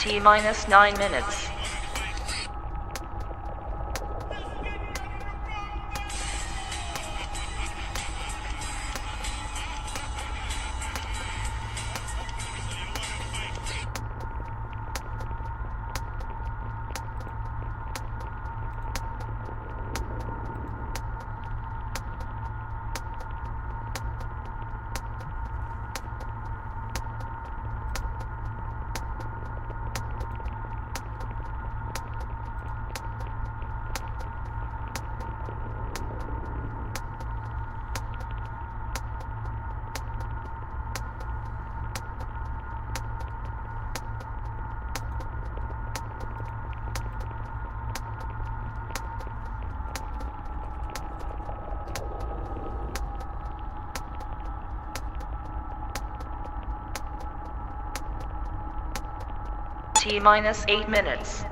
T-minus 9 minutes. T-minus 8 minutes.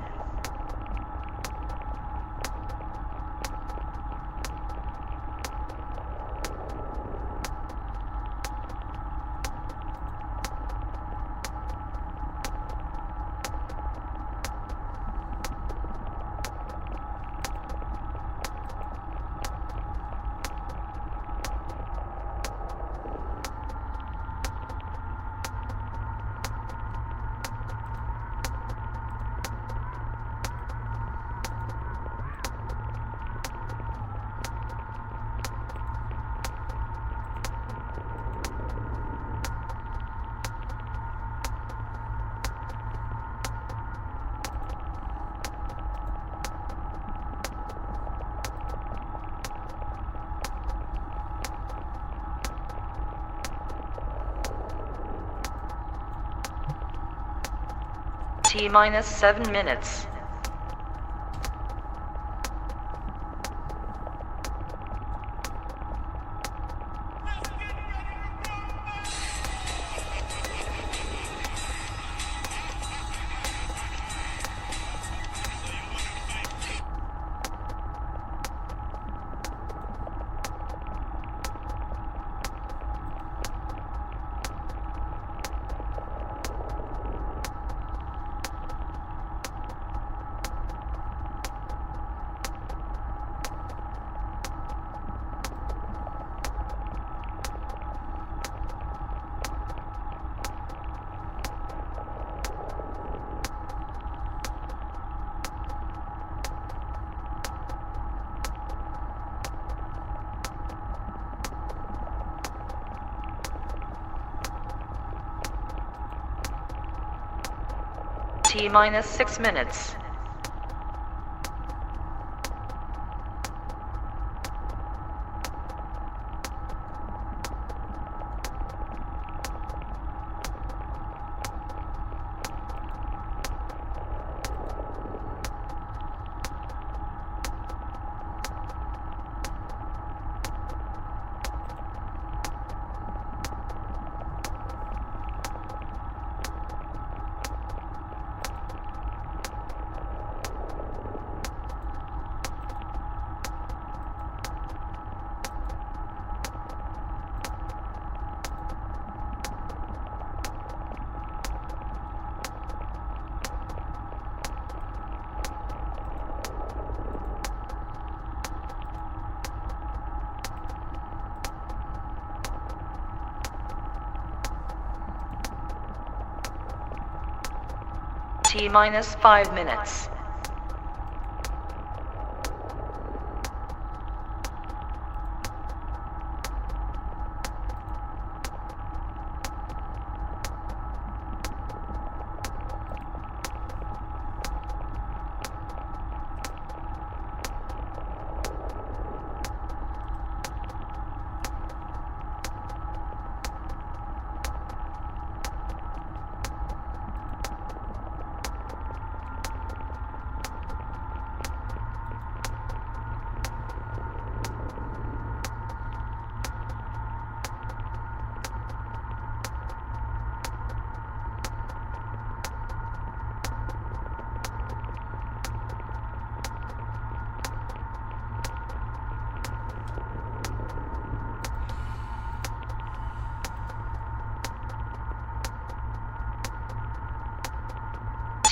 T-minus 7 minutes. T-minus 6 minutes. T-minus 5 minutes.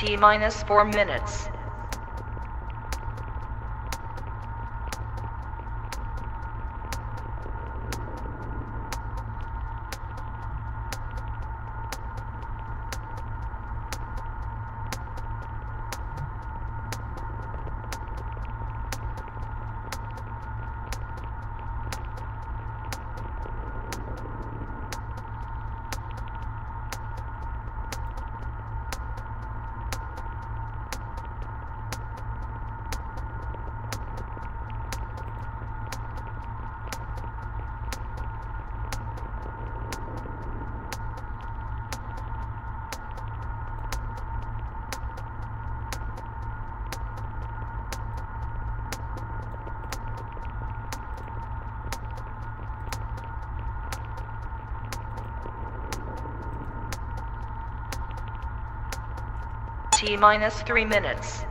T minus 4 minutes. T minus 3 minutes.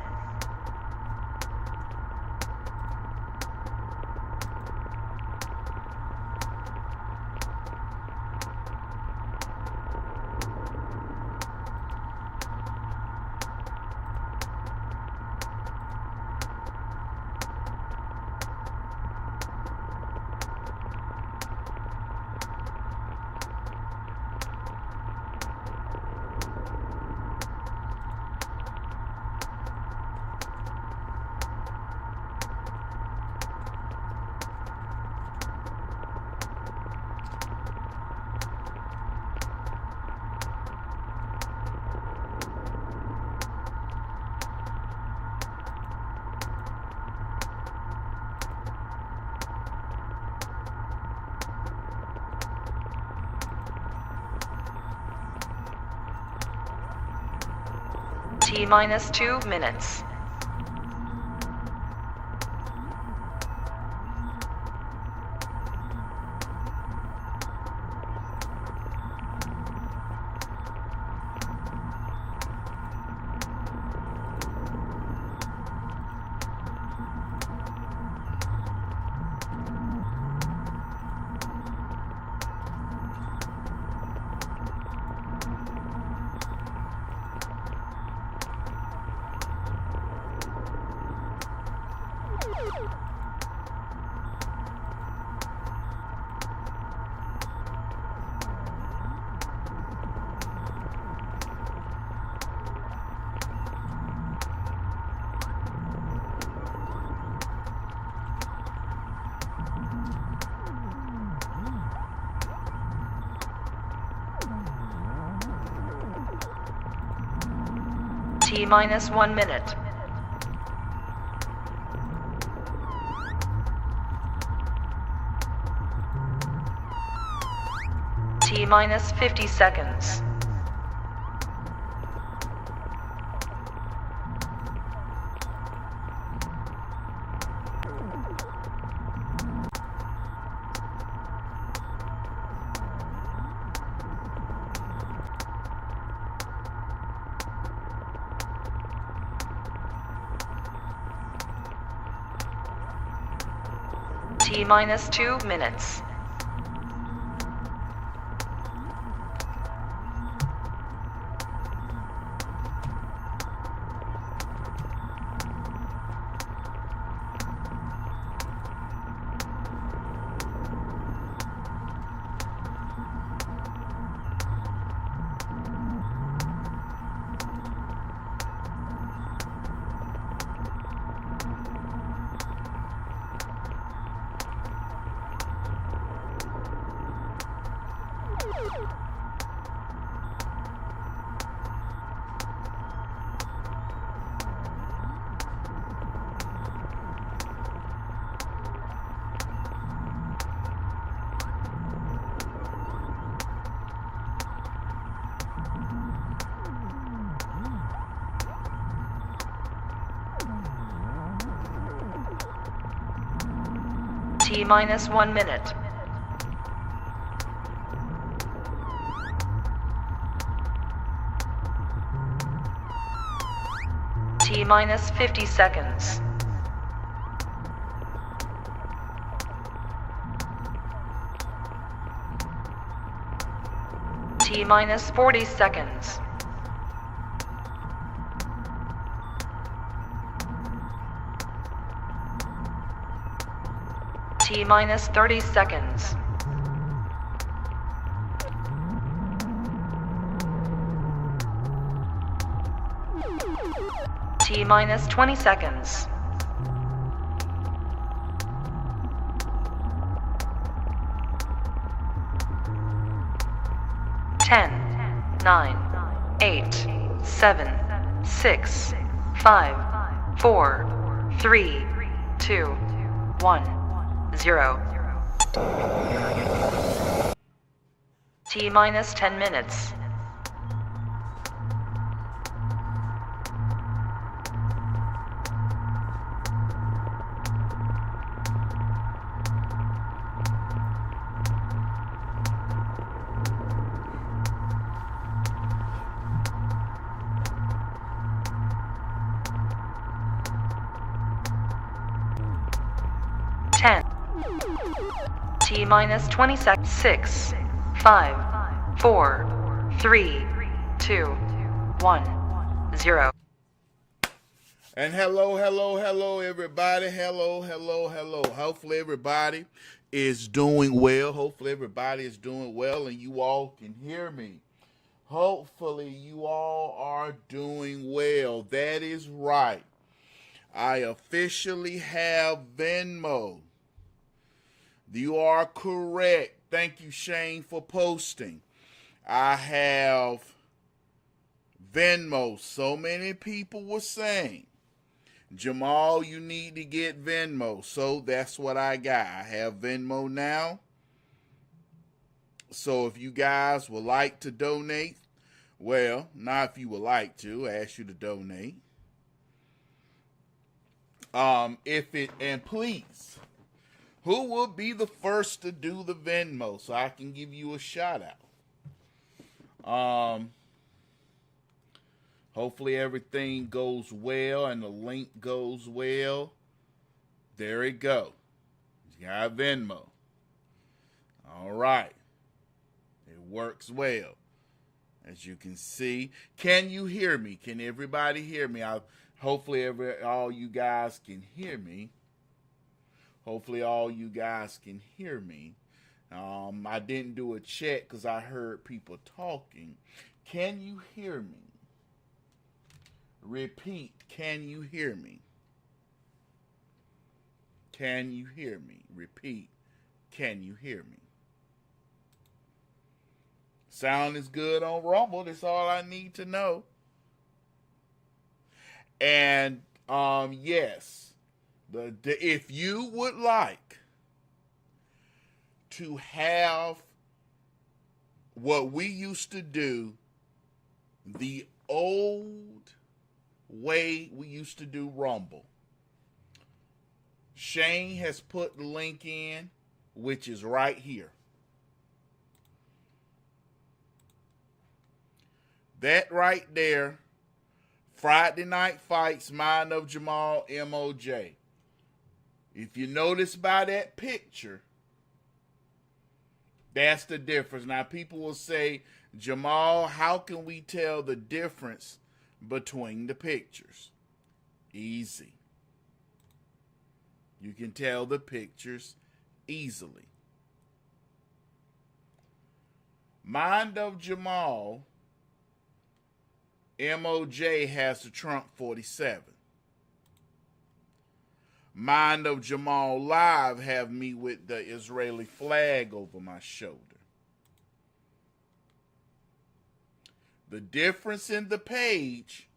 T minus 2 minutes. T minus 1 minute. T minus 50 seconds. T minus 2 minutes. T minus 1 minute. T minus 50 seconds. T minus 40 seconds. T minus 30 seconds. T minus 20 seconds. 10, 9, 8, 7, 6, 5, 4, 3, 2, 1, 0. T minus 10 minutes. T minus 20 seconds. 6, 5, 4, 3, 2, 1, 0. And hello, everybody. Hello. Hopefully everybody is doing well. And you all can hear me. Hopefully you all are doing well. That is right. I officially have Venmo. You are correct. Thank you, Shayne, for posting. I have Venmo. So many people were saying, Jamal, you need to get Venmo. So that's what I got. I have Venmo now. So if you guys would like to donate, well, not if you would like to, I ask you to donate. And please, who will be the first to do the Venmo so I can give you a shout out? Hopefully everything goes well and the link goes well. There it go. You got Venmo. All right. It works well. As you can see. Can you hear me? Can everybody hear me? Hopefully all you guys can hear me. I didn't do a check because I heard people talking. Can you hear me? Repeat, can you hear me? Can you hear me? Repeat, can you hear me? Sound is good on Rumble. That's all I need to know. And yes, if you would like to have what we used to do, the old way we used to do Rumble, Shayne has put the link in, which is right here. That right there, Friday Night Fights, Mind of Jamal, MOJ. If you notice by that picture, that's the difference. Now, people will say, Jamal, how can we tell the difference between the pictures? Easy. You can tell the pictures easily. Mind of Jamal, MOJ has the Trump 47. Mind of Jamal Live have me with the Israeli flag over my shoulder. The difference in the page,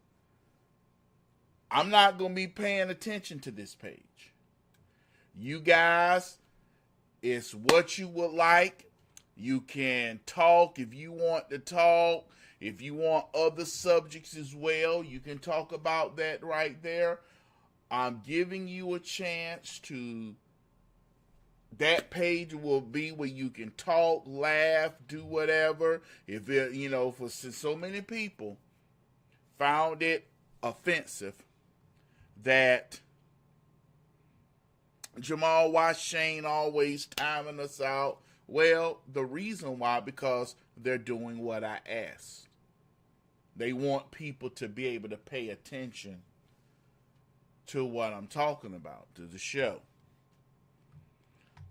I'm not going to be paying attention to this page. You guys, it's what you would like. You can talk if you want to talk. If you want other subjects as well, you can talk about that right there. I'm giving you a chance to, that page will be where you can talk, laugh, do whatever. If it, for so many people found it offensive that Jamal, why Shayne always timing us out? Well, the reason why, because they're doing what I asked. They want people to be able to pay attention to what I'm talking about, to the show.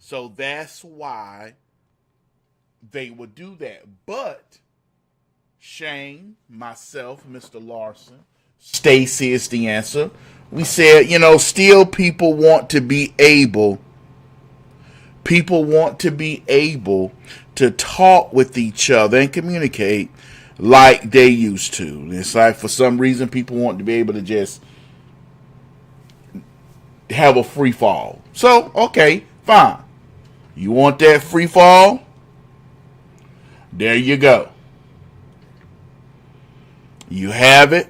So that's why they would do that. But Shayne, myself, Mr. Lawson, Stacy is the answer. We said, still people want to be able to talk with each other and communicate like they used to. It's like for some reason people want to be able to just have a free fall. So, okay, fine. You want that free fall? There you go. You have it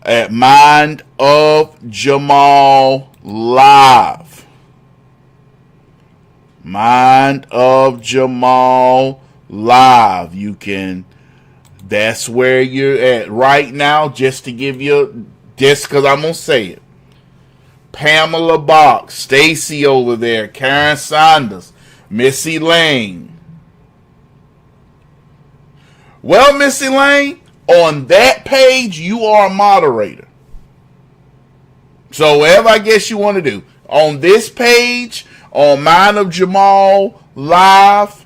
at Mind of Jamal Live. Mind of Jamal Live. That's where you're at right now, just because I'm going to say it. Pamela Box, Stacy over there, Karen Saunders, Missy Lane. Well, Missy Lane, on that page, you are a moderator. So whatever I guess you want to do. On this page, on Mind of Jamal Live,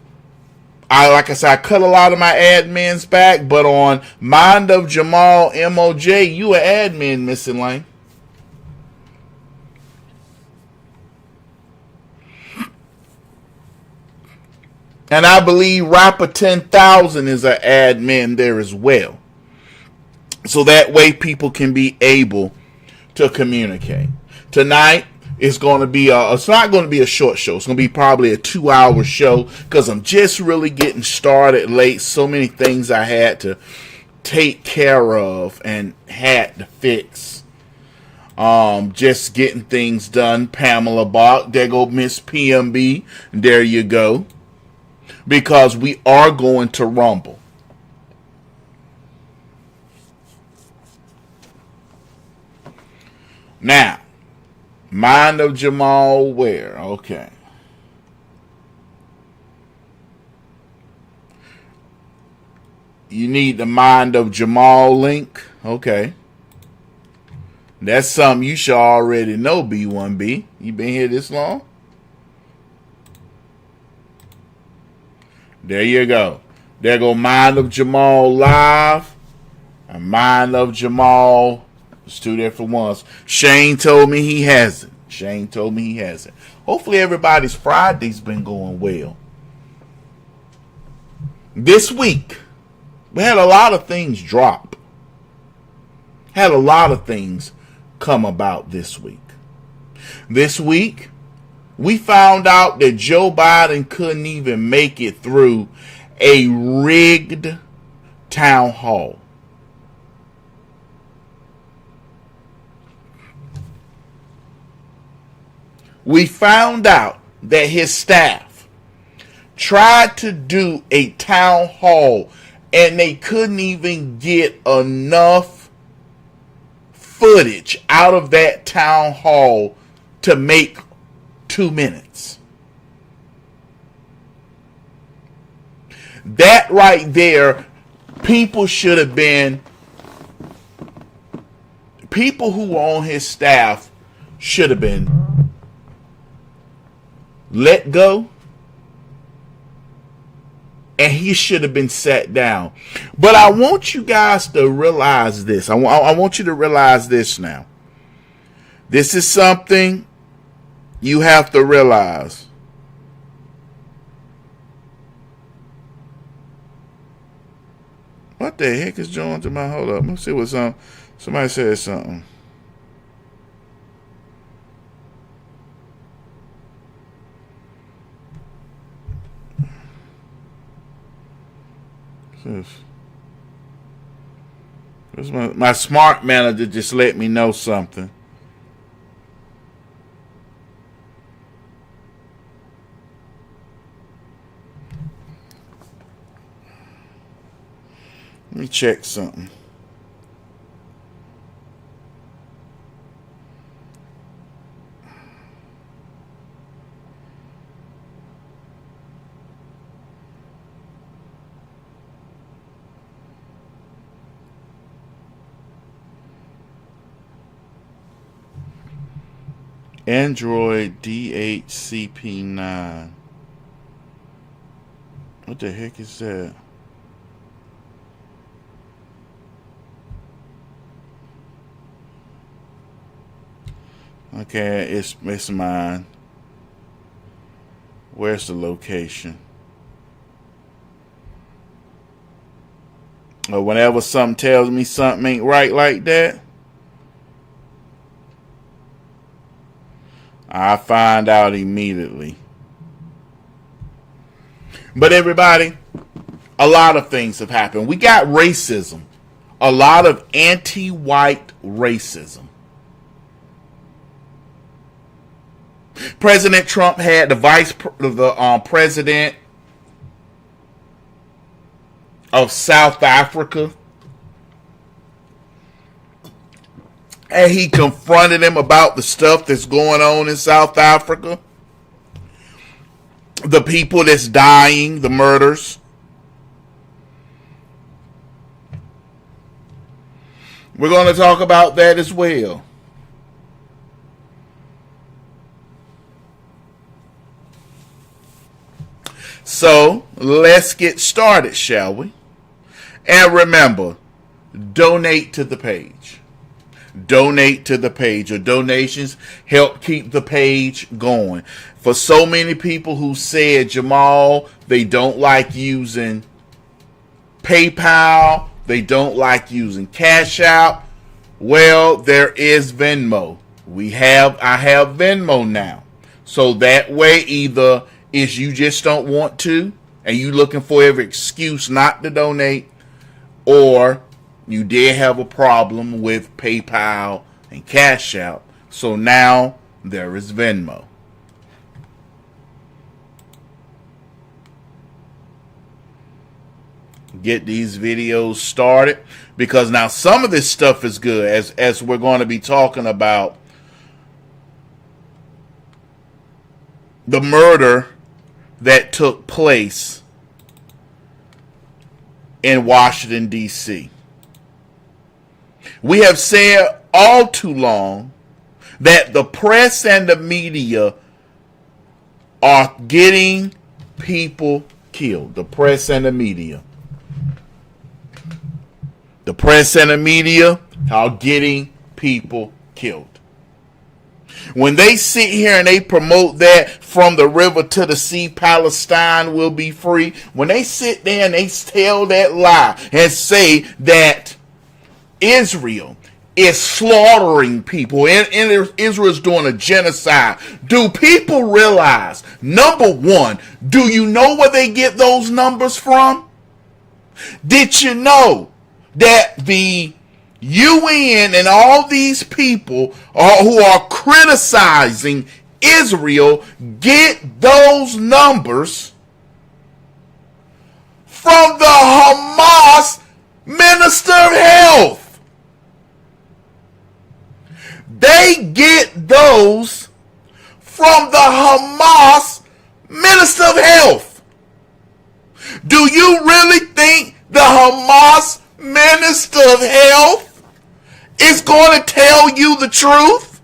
like I said, I cut a lot of my admins back, but on Mind of Jamal MOJ, you an admin, Missy Lane. And I believe Rapper 10,000 is an admin there as well. So that way people can be able to communicate. Tonight it's going to be it's not going to be a short show. It's going to be probably a 2-hour show because I'm just really getting started late. So many things I had to take care of and had to fix. Just getting things done. Pamela Bach, there go Miss PMB. There you go. Because we are going to rumble. Now, Mind of Jamal where? Okay. You need the Mind of Jamal link. Okay. That's something you should already know, B1B. You been here this long? There you go. There go Mind of Jamal Live and Mind of Jamal. It's two different ones. Shayne told me he hasn't. Hopefully everybody's Friday's been going well. This week, we had a lot of things drop. Had a lot of things come about this week. This week, we found out that Joe Biden couldn't even make it through a rigged town hall. We found out that his staff tried to do a town hall and they couldn't even get enough footage out of that town hall to make 2 minutes. That right there, people who were on his staff should have been let go, and he should have been sat down. But I want you guys to realize this. I want you to realize this now. This is something you have to realize. What the heck is John to my? Hold up. Let's see what somebody said something. My smart manager just let me know something. Let me check something. Android DHCP9. What the heck is that? Okay, it's mine. Where's the location? Or whenever something tells me something ain't right like that, I find out immediately. But everybody, a lot of things have happened. We got racism. A lot of anti-white racism. President Trump had the president of South Africa, and he confronted him about the stuff that's going on in South Africa, the people that's dying, the murders. We're going to talk about that as well. So let's get started, shall we? And remember, donate to the page. Donate to the page. Your donations help keep the page going. For so many people who said, Jamal, they don't like using PayPal, they don't like using Cash App. Well, there is Venmo. I have Venmo now. So that way, either is you just don't want to, and you looking for every excuse not to donate, or you did have a problem with PayPal and Cash App. So now there is Venmo. Get these videos started, because now some of this stuff is good, as we're going to be talking about the murder that took place in Washington, D.C. We have said all too long that the press and the media are getting people killed. The press and the media. The press and the media are getting people killed. When they sit here and they promote that from the river to the sea, Palestine will be free. When they sit there and they tell that lie and say that Israel is slaughtering people and Israel is doing a genocide, do people realize, number one, do you know where they get those numbers from? Did you know that the UN and all these people who are criticizing Israel get those numbers from the Hamas Minister of Health? They get those from the Hamas Minister of Health. Do you really think the Hamas Minister of Health is going to tell you the truth?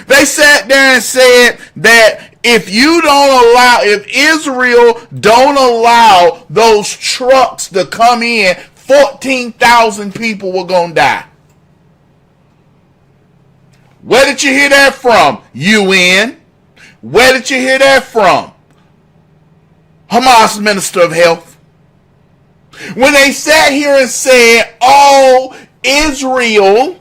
They sat there and said that if Israel don't allow those trucks to come in, 14,000 people were going to die. Where did you hear that from, UN? Where did you hear that from, Hamas Minister of Health? When they sat here and said, oh, Israel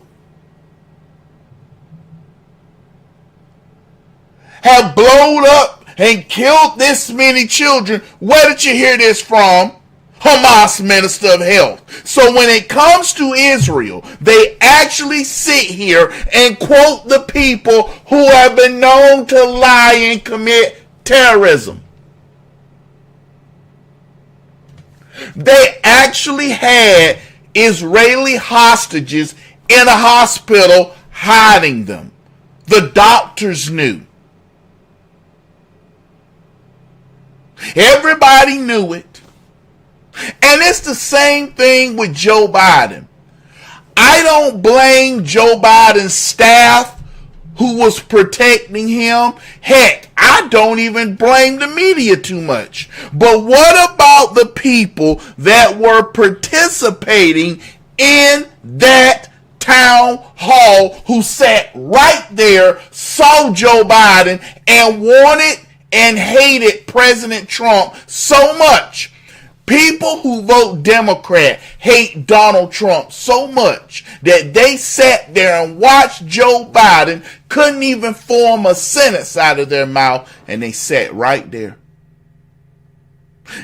have blown up and killed this many children, where did you hear this from? Hamas Minister of Health. So when it comes to Israel, they actually sit here and quote the people who have been known to lie and commit terrorism. They actually had Israeli hostages in a hospital hiding them. The doctors knew. Everybody knew it. And it's the same thing with Joe Biden. I don't blame Joe Biden's staff who was protecting him. Heck, I don't even blame the media too much. But what about the people that were participating in that town hall, who sat right there, saw Joe Biden, and wanted and hated President Trump so much? People who vote Democrat hate Donald Trump so much that they sat there and watched Joe Biden, couldn't even form a sentence out of their mouth, and they sat right there.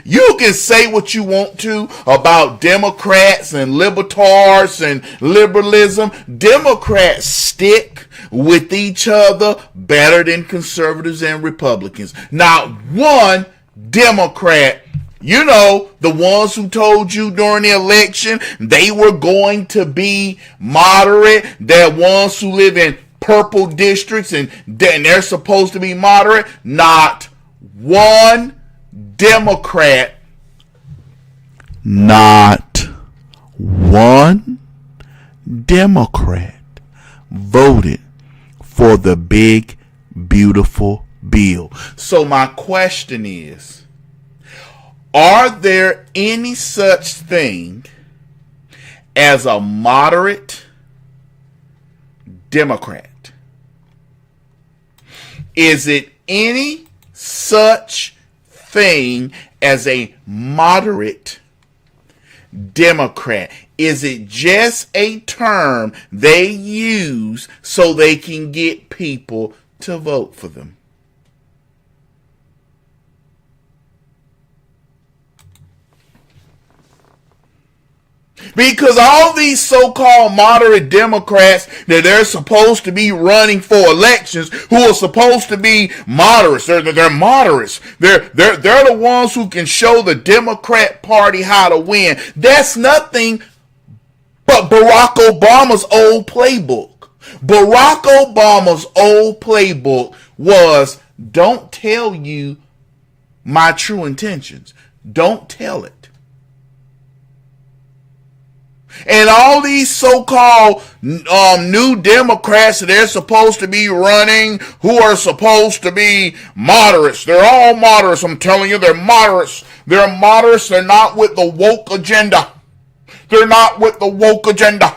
You can say what you want to about Democrats and libertarians and liberalism. Democrats stick with each other better than conservatives and Republicans. Not one Democrat, you know, the ones who told you during the election they were going to be moderate, the ones who live in purple districts and they're supposed to be moderate. Not one Democrat, not one Democrat voted for the big, beautiful bill. So my question is, are there any such thing as a moderate Democrat? Is it any such thing as a moderate Democrat? Is it just a term they use so they can get people to vote for them? Because all these so-called moderate Democrats that they're supposed to be running for elections, who are supposed to be moderates, they're moderates. They're the ones who can show the Democrat Party how to win. That's nothing but Barack Obama's old playbook. Barack Obama's old playbook was, don't tell you my true intentions. Don't tell it. And all these so-called new Democrats that they're supposed to be running, who are supposed to be moderates. They're all moderates. I'm telling you, they're moderates. They're moderates. They're not with the woke agenda. They're not with the woke agenda.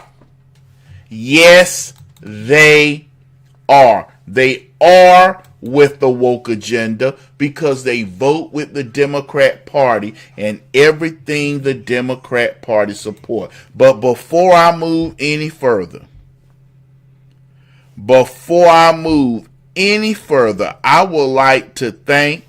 Yes, they are. They are with the woke agenda because they vote with the Democrat Party and everything the Democrat Party support. But before I move any further, I would like to thank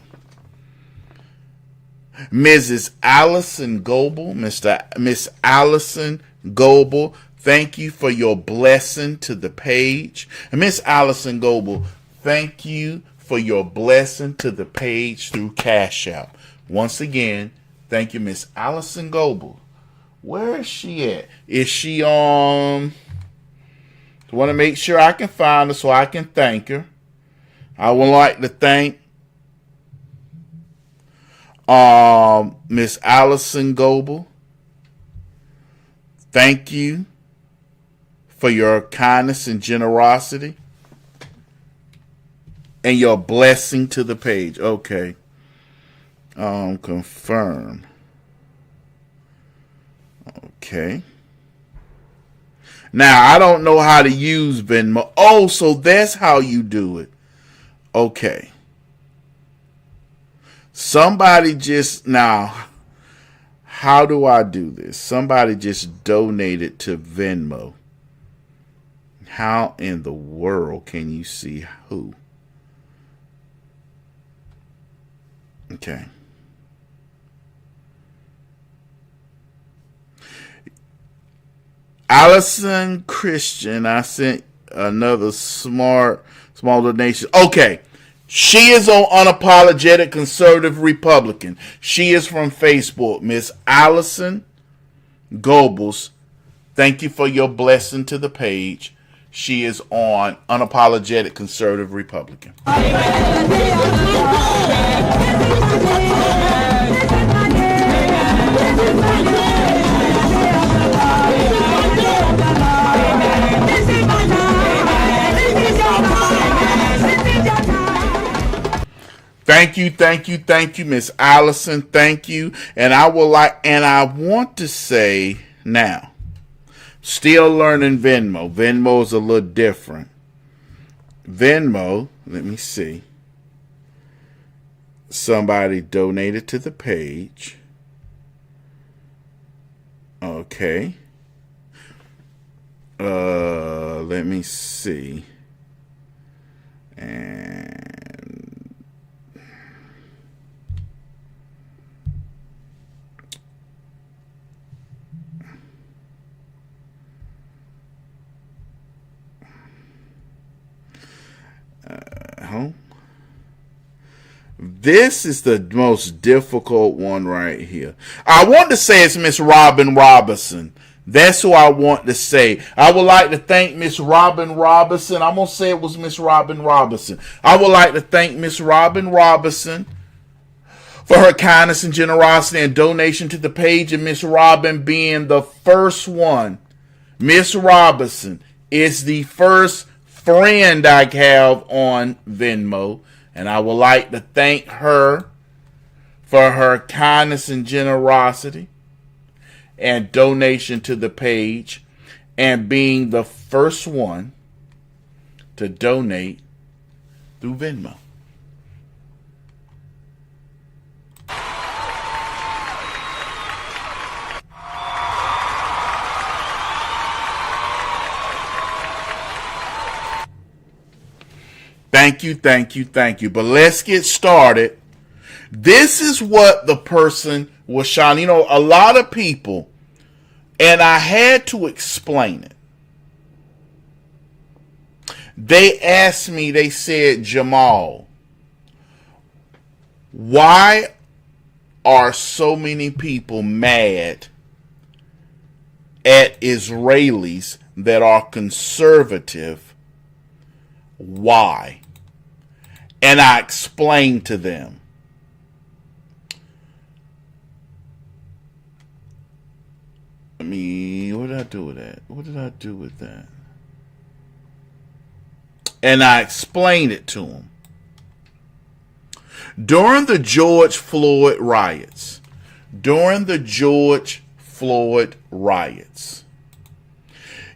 Mrs. Allison Goebel, Miss Allison Goebel. Thank you for your blessing to the page. And Miss Allison Goebel, thank you for your blessing to the page through Cash App. Once again, thank you, Miss Allison Goebel. Where is she at? Is she on? I want to make sure I can find her so I can thank her. I would like to thank Miss Allison Goebel. Thank you for your kindness and generosity and your blessing to the page. Okay. Confirm. Okay. Now, I don't know how to use Venmo. Oh, so that's how you do it. Okay. Somebody just, now, how do I do this? Somebody just donated to Venmo. How in the world can you see who? Okay. Allison Christian, I sent another small donation. Okay. She is on Unapologetic Conservative Republican. She is from Facebook. Miss Allison Goebbels, thank you for your blessing to the page. She is on Unapologetic Conservative Republican. Thank you, Miss Allison. Thank you. And I want to say now, still learning Venmo. Venmo is a little different. Venmo, let me see. Somebody donated to the page. Okay. Let me see. And home. This is the most difficult one right here. I want to say it's Miss Robin Robinson. That's who I want to say. I would like to thank Miss Robin Robinson. I'm going to say it was Miss Robin Robinson. I would like to thank Miss Robin Robinson for her kindness and generosity and donation to the page, and Miss Robin being the first one. Miss Robinson is the first friend I have on Venmo, and I would like to thank her for her kindness and generosity and donation to the page, and being the first one to donate through Venmo. Thank you. But let's get started. This is what the person was showing. You know, a lot of people, and I had to explain it. They asked me, they said, Jamal, why are so many people mad at Israelis that are conservative? Why? And I explained to them. What did I do with that? What did I do with that? And I explained it to them. During the George Floyd riots,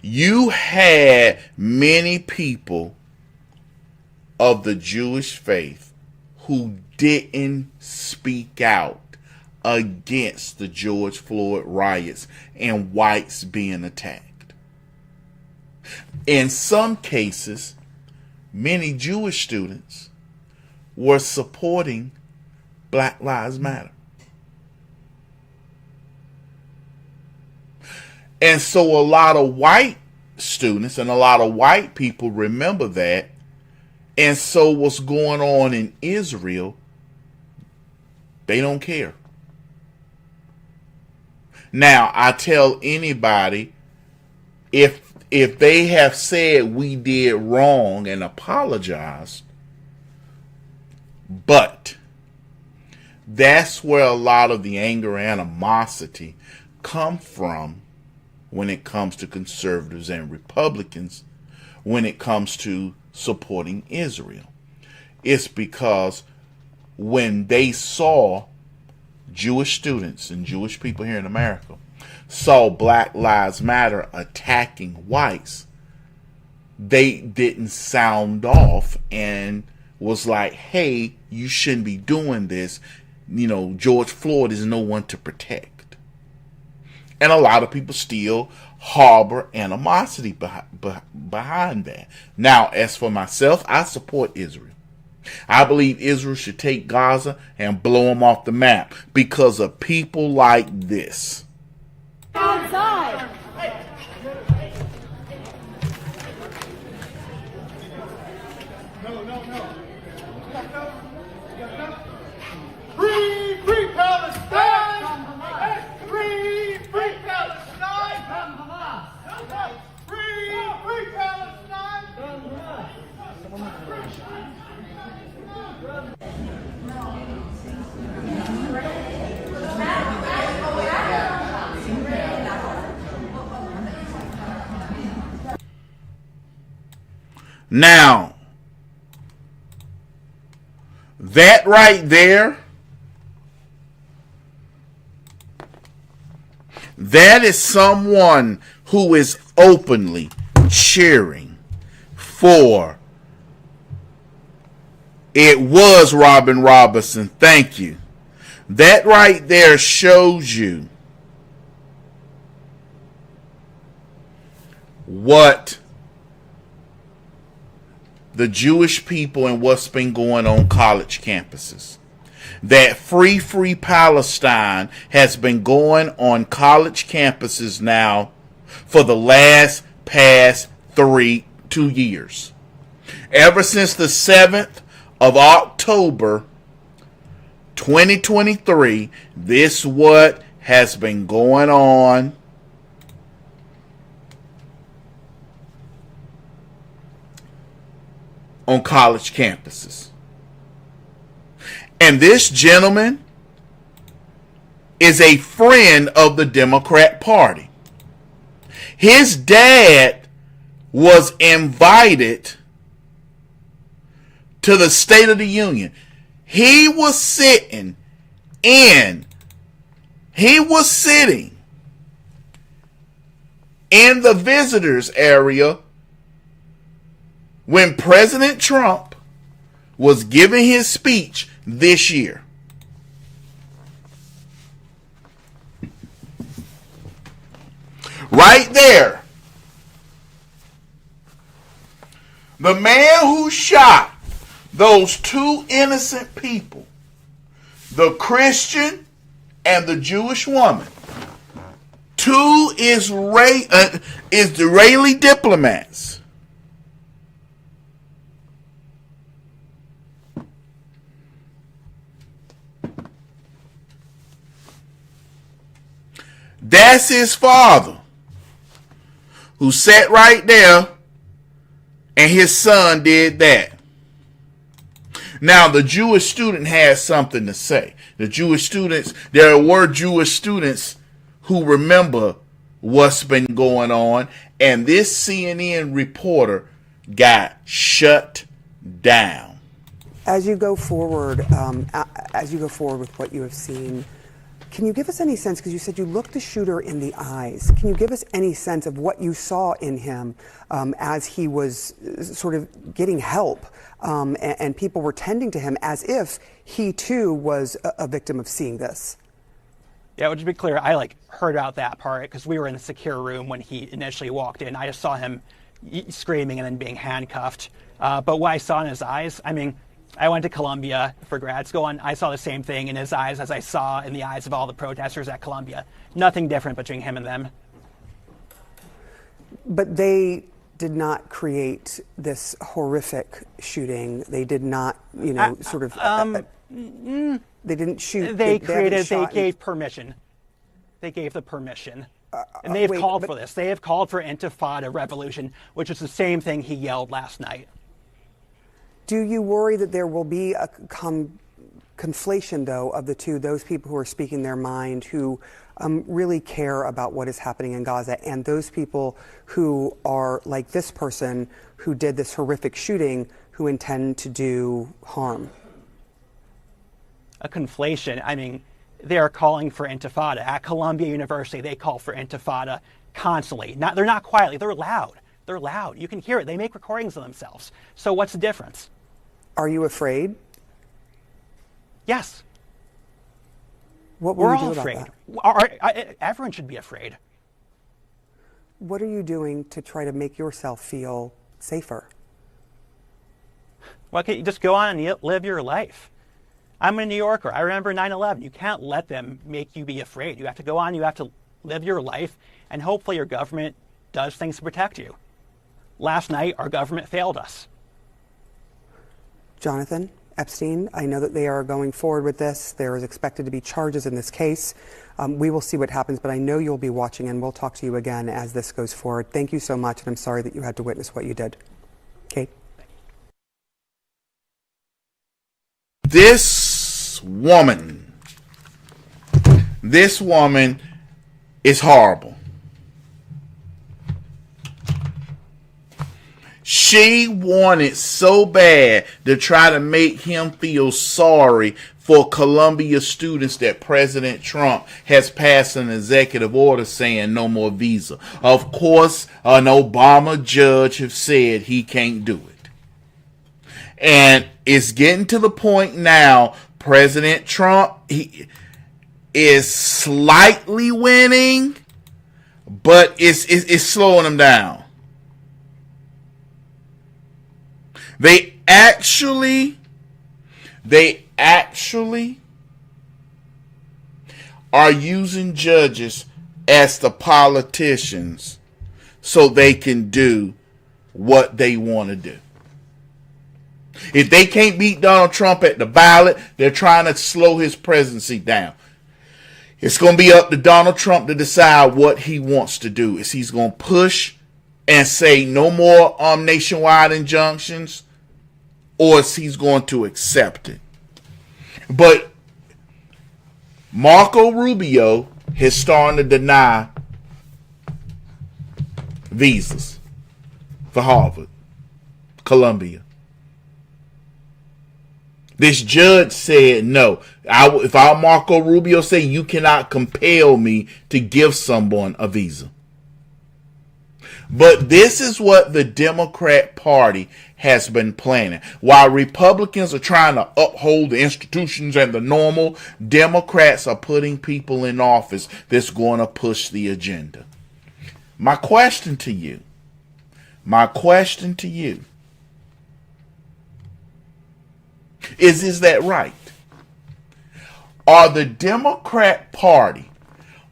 you had many people of the Jewish faith who didn't speak out against the George Floyd riots and whites being attacked. In some cases, many Jewish students were supporting Black Lives Matter. And so a lot of white students and a lot of white people remember that. And so what's going on in Israel, they don't care. Now, I tell anybody, if they have said we did wrong and apologized, but that's where a lot of the anger and animosity come from when it comes to conservatives and Republicans, when it comes to supporting Israel. It's because when they saw Jewish students and Jewish people here in America saw Black Lives Matter attacking whites, they didn't sound off and was like, hey, you shouldn't be doing this. You know, George Floyd is no one to protect. And a lot of people still harbor animosity behind that. Now, as for myself, I support Israel. I believe Israel should take Gaza and blow them off the map because of people like this. Outside. No. Free Palestine! Free Palestine! Free Palestine! Now, That right there, that is someone who is openly cheering for. It was Robin Robinson. Thank you. That right there shows you what the Jewish people and what's been going on college campuses. That free Palestine has been going on college campuses now for the past 2 years. Ever since the 7th of October 2023, this what has been going on college campuses. And this gentleman is a friend of the Democrat Party. His dad was invited to the State of the Union. He was sitting in the visitors area when President Trump was giving his speech this year. Right there. The man who shot those 2 innocent people, the Christian and the Jewish woman, 2 Israeli diplomats, that's his father, who sat right there, and his son did that. Now, the Jewish student has something to say. There were Jewish students who remember what's been going on, and this CNN reporter got shut down. As you go forward, with what you have seen, can you give us any sense, because you said you looked the shooter in the eyes, can you give us any sense of what you saw in him as he was sort of getting help and people were tending to him as if he too was a victim of seeing this? Yeah, well, to be clear, I heard about that part because we were in a secure room when he initially walked in. I just saw him screaming and then being handcuffed. But what I saw in his eyes, I mean, I went to Columbia for grad school, and I saw the same thing in his eyes as I saw in the eyes of all the protesters at Columbia. Nothing different between him and them. But they did not create this horrific shooting. They did not, they didn't shoot. They gave permission. They gave the permission. And they've called for this. They have called for intifada revolution, which is the same thing he yelled last night. Do you worry that there will be a conflation, though, of the two, those people who are speaking their mind, who really care about what is happening in Gaza, and those people who are like this person who did this horrific shooting, who intend to do harm? A conflation. I mean, they are calling for intifada. At Columbia University, they call for intifada constantly. They're not quietly. They're loud. They're loud. You can hear it. They make recordings of themselves. So what's the difference? Are you afraid? Yes. What will We're you do all about afraid. that? Everyone should be afraid. What are you doing to try to make yourself feel safer? Well, okay, you just go on and live your life. I'm a New Yorker. I remember 9/11. You can't let them make you be afraid. You have to go on. You have to live your life, and hopefully your government does things to protect you. Last night, our government failed us. Jonathan Epstein, I know that they are going forward with this. There is expected to be charges in this case. We will see what happens, but I know you'll be watching, and we'll talk to you again as this goes forward. Thank you so much, and I'm sorry that you had to witness what you did. Kate? This woman is horrible. She wanted so bad to try to make him feel sorry for Columbia students that President Trump has passed an executive order saying no more visa. Of course, an Obama judge has said he can't do it. And it's getting to the point now, President Trump he is slightly winning, but it's slowing him down. They actually are using judges as the politicians so they can do what they want to do. If they can't beat Donald Trump at the ballot, they're trying to slow his presidency down. It's going to be up to Donald Trump to decide what he wants to do. Is he's going to push and say no more nationwide injunctions, or is he's going to accept it? But Marco Rubio is starting to deny visas for Harvard, Columbia. This judge said no. If our Marco Rubio say you cannot compel me to give someone a visa. But this is what the Democrat Party has been planning. While Republicans are trying to uphold the institutions and the normal, Democrats are putting people in office that's going to push the agenda. My question to you is that right? Are the Democrat Party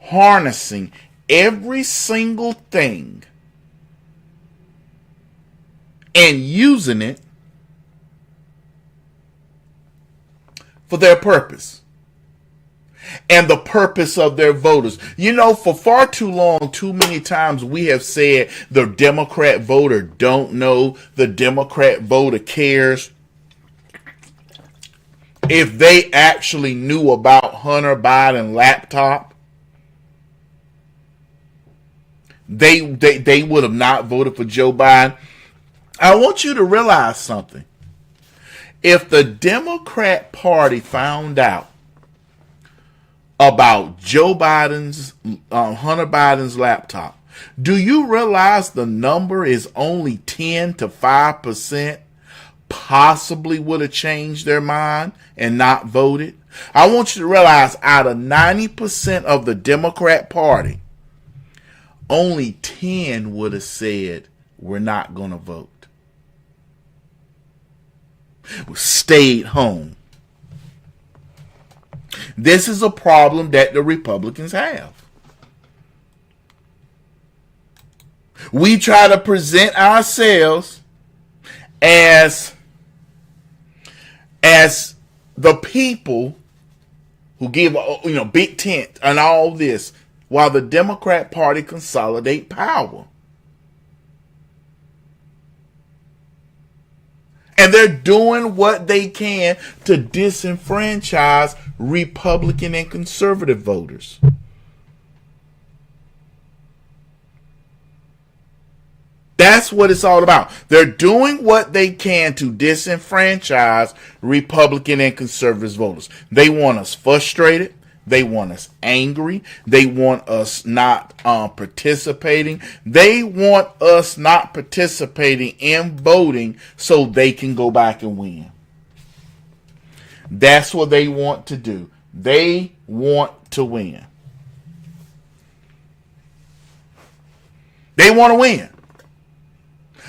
harnessing every single thing and using it for their purpose and the purpose of their voters? You know, for far too long, too many times we have said the Democrat voter don't know, the Democrat voter cares. If they actually knew about Hunter Biden's laptop, they would have not voted for Joe Biden. I want you to realize something. If the Democrat Party found out about Joe Biden's, Hunter Biden's laptop, do you realize the number is only 10 to 5% possibly would have changed their mind and not voted? I want you to realize out of 90% of the Democrat Party, only 10 would have said we're not going to vote. Stayed home. This is a problem that the Republicans have. We try to present ourselves as the people who give, big tent and all this, while the Democrat Party consolidate power. And they're doing what they can to disenfranchise Republican and conservative voters. That's what it's all about. They're doing what they can to disenfranchise Republican and conservative voters. They want us frustrated. They want us angry. They want us not participating. They want us not participating in voting so they can go back and win. That's what they want to do. They want to win. They want to win.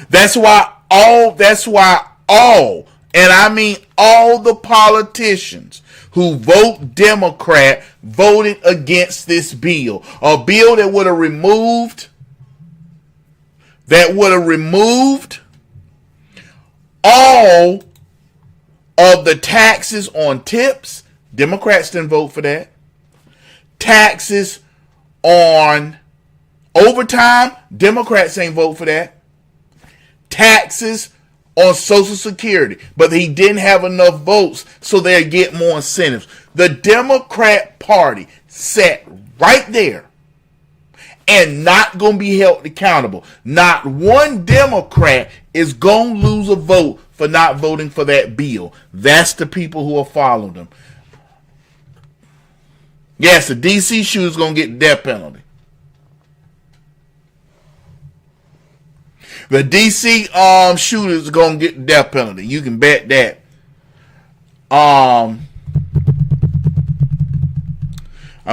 That's why all, and I mean all the politicians who vote Democrat voted against this bill. A bill that would have removed all of the taxes on tips. Democrats didn't vote for that. Taxes on overtime. Democrats ain't vote for that. Taxes on Social Security, but he didn't have enough votes, so they'll get more incentives. The Democrat Party sat right there and not going to be held accountable. Not one Democrat is going to lose a vote for not voting for that bill. That's the people who will follow them. Yes, the D.C. shooter's going to get the death penalty. The D.C. shooter's going to get the death penalty. You can bet that. I'm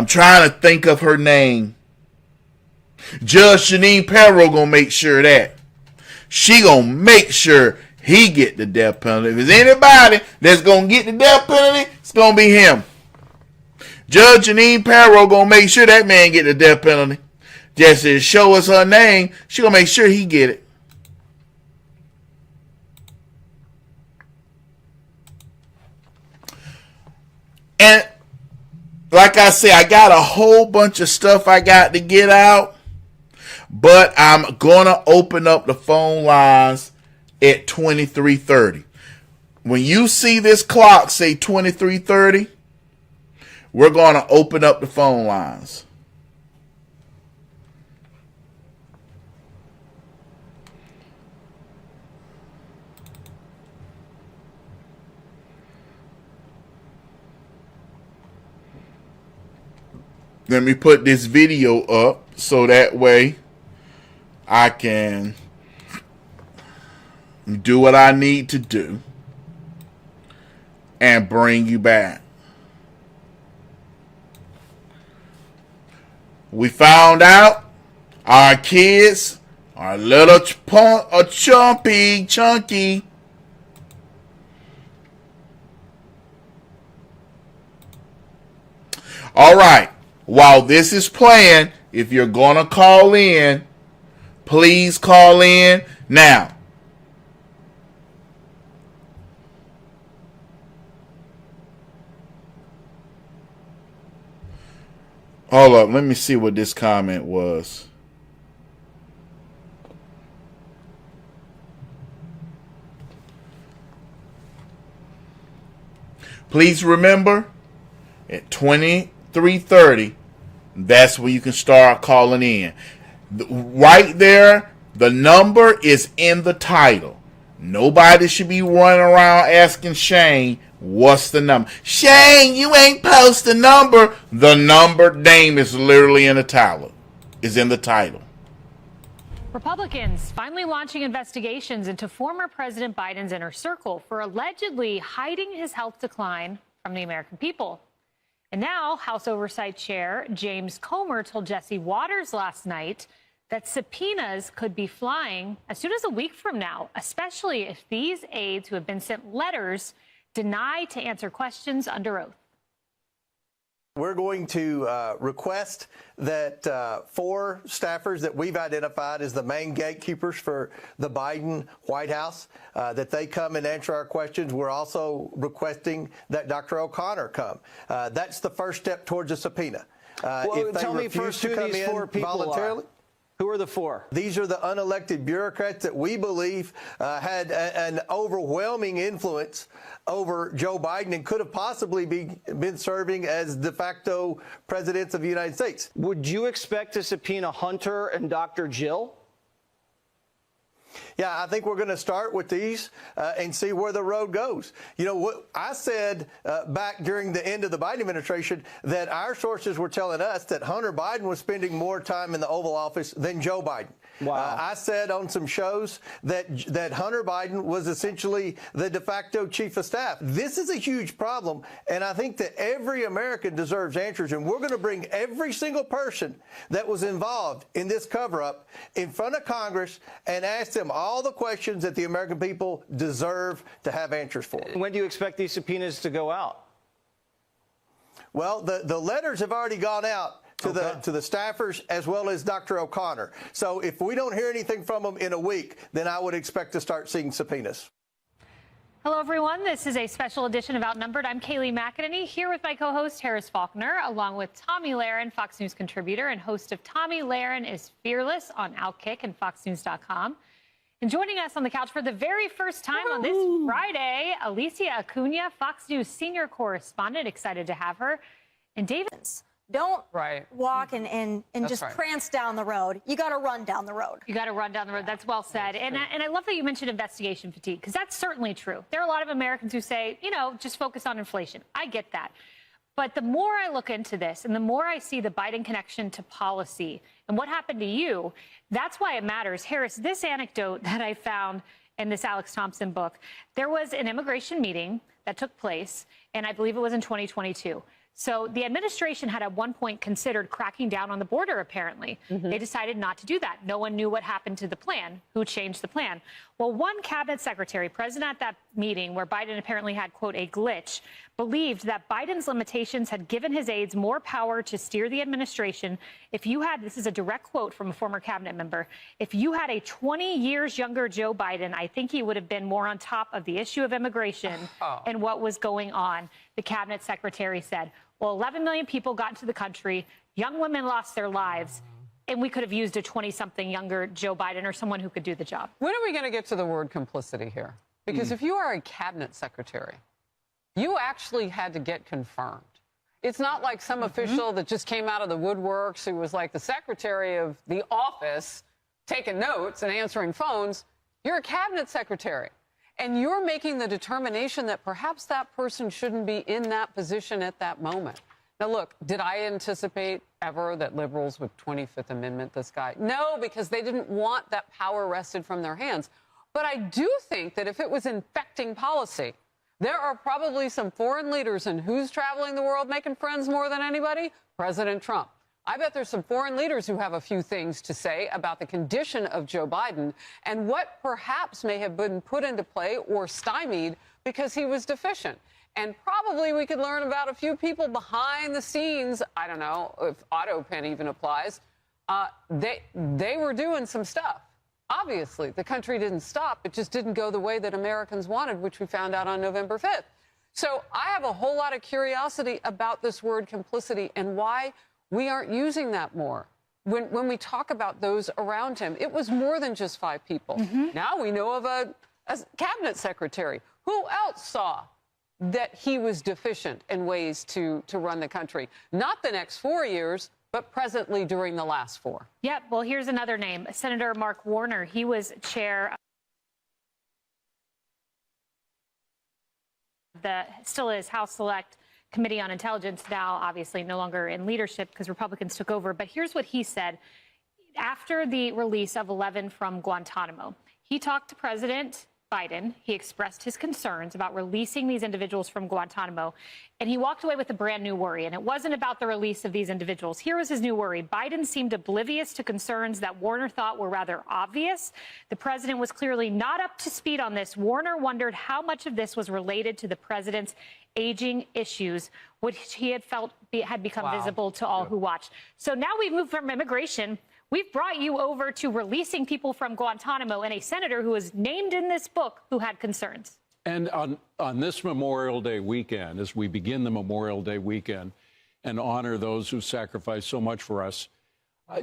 trying to think of her name. Judge Shayne going to make sure that. She going to make sure he get the death penalty. If there's anybody that's going to get the death penalty, it's going to be him. Judge Shayne going to make sure that man get the death penalty. Just to show us her name, she going to make sure he get it. And like I said, I got a whole bunch of stuff I got to get out. But I'm going to open up the phone lines at 23:30. When you see this clock say 23:30, we're going to open up the phone lines. Let me put this video up so that way I can do what I need to do and bring you back. We found out our kids are a little chunky. All right. While this is playing, if you're going to call in, please call in now. Hold up. Let me see what this comment was. Please remember, at 23:30, that's where you can start calling in. Right there, the number is in the title. Nobody should be running around asking Shayne, what's the number? Shayne, you ain't post the number. The number name is literally in the title. Is in the title. Republicans finally launching investigations into former President Biden's inner circle for allegedly hiding his health decline from the American people. And now, House Oversight Chair James Comer told Jesse Waters last night that subpoenas could be flying as soon as a week from now, especially if these aides who have been sent letters deny to answer questions under oath. We're going to request that 4 staffers that we've identified as the main gatekeepers for the Biden White House, that they come and answer our questions. We're also requesting that Dr. O'Connor come. That's the first step towards a subpoena. Well, tell me first who these 4 people voluntarily. are. Who are the 4? These are the unelected bureaucrats that we believe had an overwhelming influence over Joe Biden and could have possibly been serving as de facto presidents of the United States. Would you expect to subpoena Hunter and Dr. Jill? Yeah, I think we're going to start with these and see where the road goes. You know, what I said back during the end of the Biden administration, that our sources were telling us that Hunter Biden was spending more time in the Oval Office than Joe Biden. Wow. I said on some shows that Hunter Biden was essentially the de facto chief of staff. This is a huge problem, and I think that every American deserves answers, and we're going to bring every single person that was involved in this cover-up in front of Congress and ask them all the questions that the American people deserve to have answers for. When do you expect these subpoenas to go out? Well, the letters have already gone out to the staffers as well as Dr. O'Connor. So if we don't hear anything from them in a week, then I would expect to start seeing subpoenas. Hello, everyone. This is a special edition of Outnumbered. I'm Kayleigh McEnany here with my co-host Harris Faulkner, along with Tomi Lahren, Fox News contributor and host of Tomi Lahren is Fearless on Outkick and FoxNews.com. And joining us on the couch for the very first time on this Friday, Alicia Acuna, Fox News senior correspondent. Excited to have her. And David. Don't Right. walk and just right. prance down the road. You got to run down the road. You got to run down the road. That's well said. And I love that you mentioned investigation fatigue, because that's certainly true. There are a lot of Americans who say, you know, just focus on inflation. I get that. But the more I look into this and the more I see the Biden connection to policy and what happened to you, that's why it matters. Harris, this anecdote that I found in this Alex Thompson book, there was an immigration meeting that took place, and I believe it was in 2022. So the administration had at one point considered cracking down on the border, apparently. They decided not to do that. No one knew what happened to the plan, who changed the plan. Well, one cabinet secretary present at that meeting where Biden apparently had, quote, a glitch, believed that Biden's limitations had given his aides more power to steer the administration. If you had, this is a direct quote from a former cabinet member, if you had a 20 years younger Joe Biden, I think he would have been more on top of the issue of immigration and what was going on, the cabinet secretary said. Well, 11 million people got into the country. Young women lost their lives. And we could have used a 20-something younger Joe Biden or someone who could do the job. When are we going to get to the word complicity here? Because if you are a cabinet secretary, you actually had to get confirmed. It's not like some official that just came out of the woodworks who was like the secretary of the office taking notes and answering phones. You're a cabinet secretary. And you're making the determination that perhaps that person shouldn't be in that position at that moment. Now, look, did I anticipate ever that liberals would 25th Amendment this guy? No, because they didn't want that power wrested from their hands. But I do think that if it was infecting policy, there are probably some foreign leaders, and who's traveling the world making friends more than anybody? President Trump. I bet there's some foreign leaders who have a few things to say about the condition of Joe Biden and what perhaps may have been put into play or stymied because he was deficient. And probably we could learn about a few people behind the scenes. I don't know if auto pen even applies. They were doing some stuff. Obviously, the country didn't stop. It just didn't go the way that Americans wanted, which we found out on November 5th. So I have a whole lot of curiosity about this word complicity and why we aren't using that more. When we talk about those around him, it was more than just 5 people. Now we know of a cabinet secretary. Who else saw that he was deficient in ways to run the country? Not the next 4 years, but presently during the last 4. Yep. Well, here's another name, Senator Mark Warner. He was chair of still is House Select Committee on Intelligence, now obviously no longer in leadership because Republicans took over. But here's what he said after the release of 11 from Guantanamo. He talked to President Biden. He expressed his concerns about releasing these individuals from Guantanamo, and he walked away with a brand new worry. And it wasn't about the release of these individuals. Here was his new worry. Biden seemed oblivious to concerns that Warner thought were rather obvious. The president was clearly not up to speed on this. Warner wondered how much of this was related to the president's aging issues, which he had felt had become visible to all who watched. So now we've moved from immigration. We've brought you over to releasing people from Guantanamo and a senator who was named in this book who had concerns. And on this Memorial Day weekend, as we begin the Memorial Day weekend and honor those who sacrificed so much for us,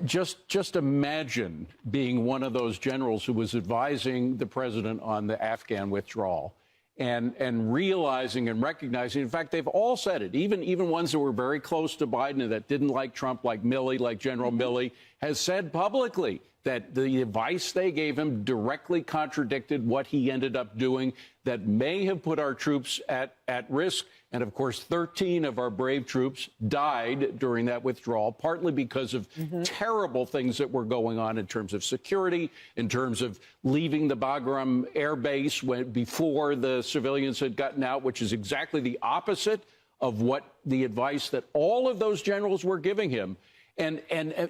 just imagine being one of those generals who was advising the president on the Afghan withdrawal and realizing and recognizing, in fact, they've all said it, even ones that were very close to Biden and that didn't like Trump, like Milley, like General Milley, has said publicly that the advice they gave him directly contradicted what he ended up doing that may have put our troops at risk. And of course, 13 of our brave troops died during that withdrawal, partly because of terrible things that were going on in terms of security, in terms of leaving the Bagram Air Base before the civilians had gotten out, which is exactly the opposite of what the advice that all of those generals were giving him. And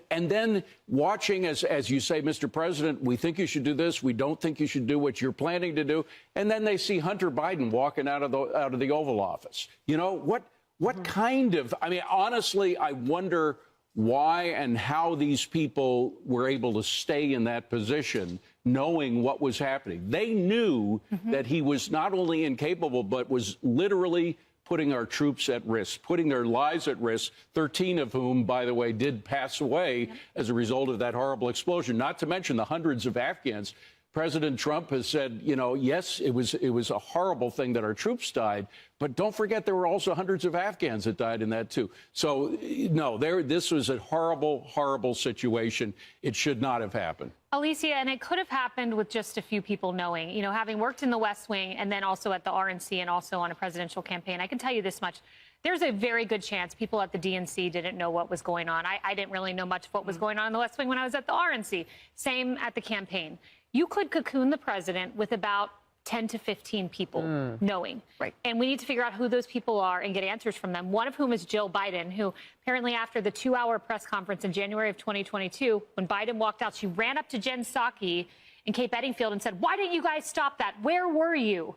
then watching, as you say, Mr. President, we think you should do this. We don't think you should do what you're planning to do. And then they see Hunter Biden walking out of the Oval Office. You know, what kind of, I mean, honestly, I wonder why and how these people were able to stay in that position, knowing what was happening. They knew that he was not only incapable, but was literally putting our troops at risk, putting their lives at risk, 13 of whom, by the way, did pass away as a result of that horrible explosion, not to mention the hundreds of Afghans President Trump has said, you know, yes, it was a horrible thing that our troops died, but don't forget there were also hundreds of Afghans that died in that too. So no, this was a horrible, horrible situation. It should not have happened. Alicia, and it could have happened with just a few people knowing. You know, having worked in the West Wing and then also at the RNC and also on a presidential campaign, I can tell you this much. There's a very good chance people at the DNC didn't know what was going on. I didn't really know much of what was going on in the West Wing when I was at the RNC. Same at the campaign. You could cocoon the president with about 10 to 15 people knowing. Right. And we need to figure out who those people are and get answers from them, one of whom is Jill Biden, who apparently after the 2-hour press conference in January of 2022, when Biden walked out, she ran up to Jen Psaki in Cape Bedingfield and said, "Why didn't you guys stop that? Where were you?"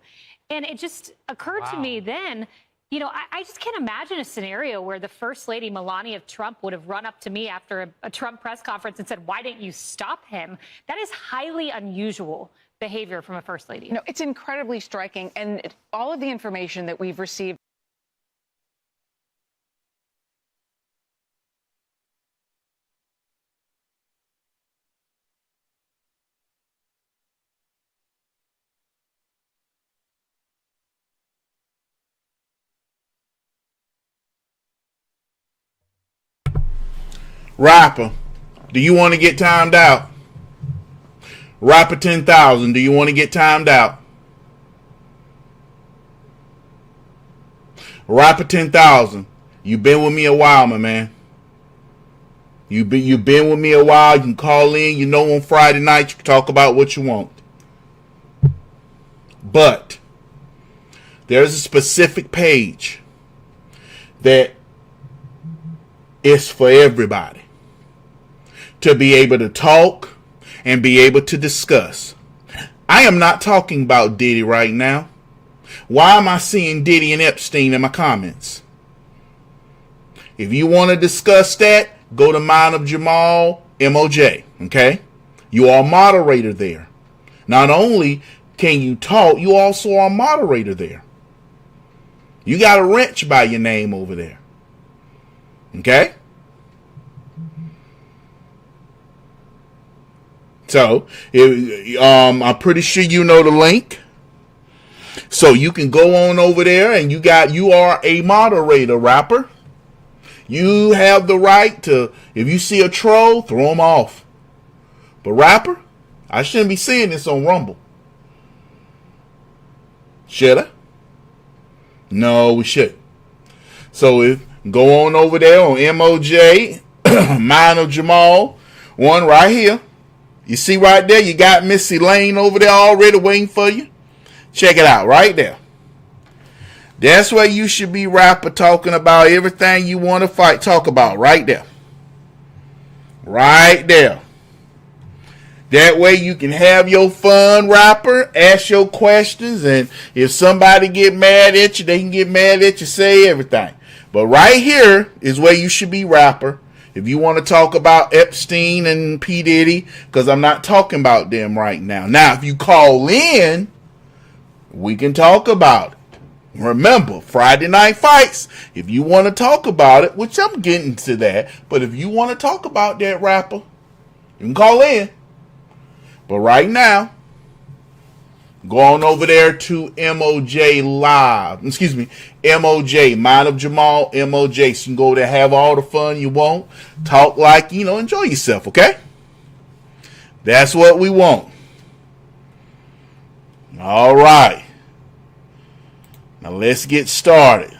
And it just occurred to me then, you know, I just can't imagine a scenario where the First Lady, Melania Trump, would have run up to me after a Trump press conference and said, "Why didn't you stop him?" That is highly unusual behavior from a First Lady. No, it's incredibly striking. And all of the information that we've received. Rapper, do you want to get timed out? Rapper 10,000, do you want to get timed out? Rapper 10,000, you've been with me a while, my man. You've been with me a while. You can call in. You know, on Friday night you can talk about what you want. But there's a specific page that is for everybody to be able to talk and be able to discuss. I am not talking about Diddy right now. Why am I seeing Diddy and Epstein in my comments? If you want to discuss that, go to Mind of Jamal, MOJ, okay? You are a moderator there. Not only can you talk, you also are a moderator there. You got a wrench by your name over there. Okay? So, I'm pretty sure you know the link. So you can go on over there and you are a moderator, rapper. You have the right to, if you see a troll, throw them off. But rapper, I shouldn't be seeing this on Rumble. Should I? No, we shouldn't. So if go on over there on MOJ, Mind of Jamal, one right here. You see right there, you got Missy Lane over there already waiting for you. Check it out right there. That's where you should be, rapper, talking about everything you want to talk about right there. Right there. That way you can have your fun, rapper, ask your questions, and if somebody get mad at you, they can get mad at you, say everything. But right here is where you should be, rapper. If you want to talk about Epstein and P. Diddy, because I'm not talking about them right now. Now, if you call in, we can talk about it. Remember, Friday Night Fights, if you want to talk about it, which I'm getting to that, but if you want to talk about that, rapper, you can call in. But right now, go on over there to MOJ Live. Excuse me, MOJ, Mind of Jamal, MOJ. So you can go there, have all the fun you want. Talk like, enjoy yourself, okay? That's what we want. All right. Now let's get started.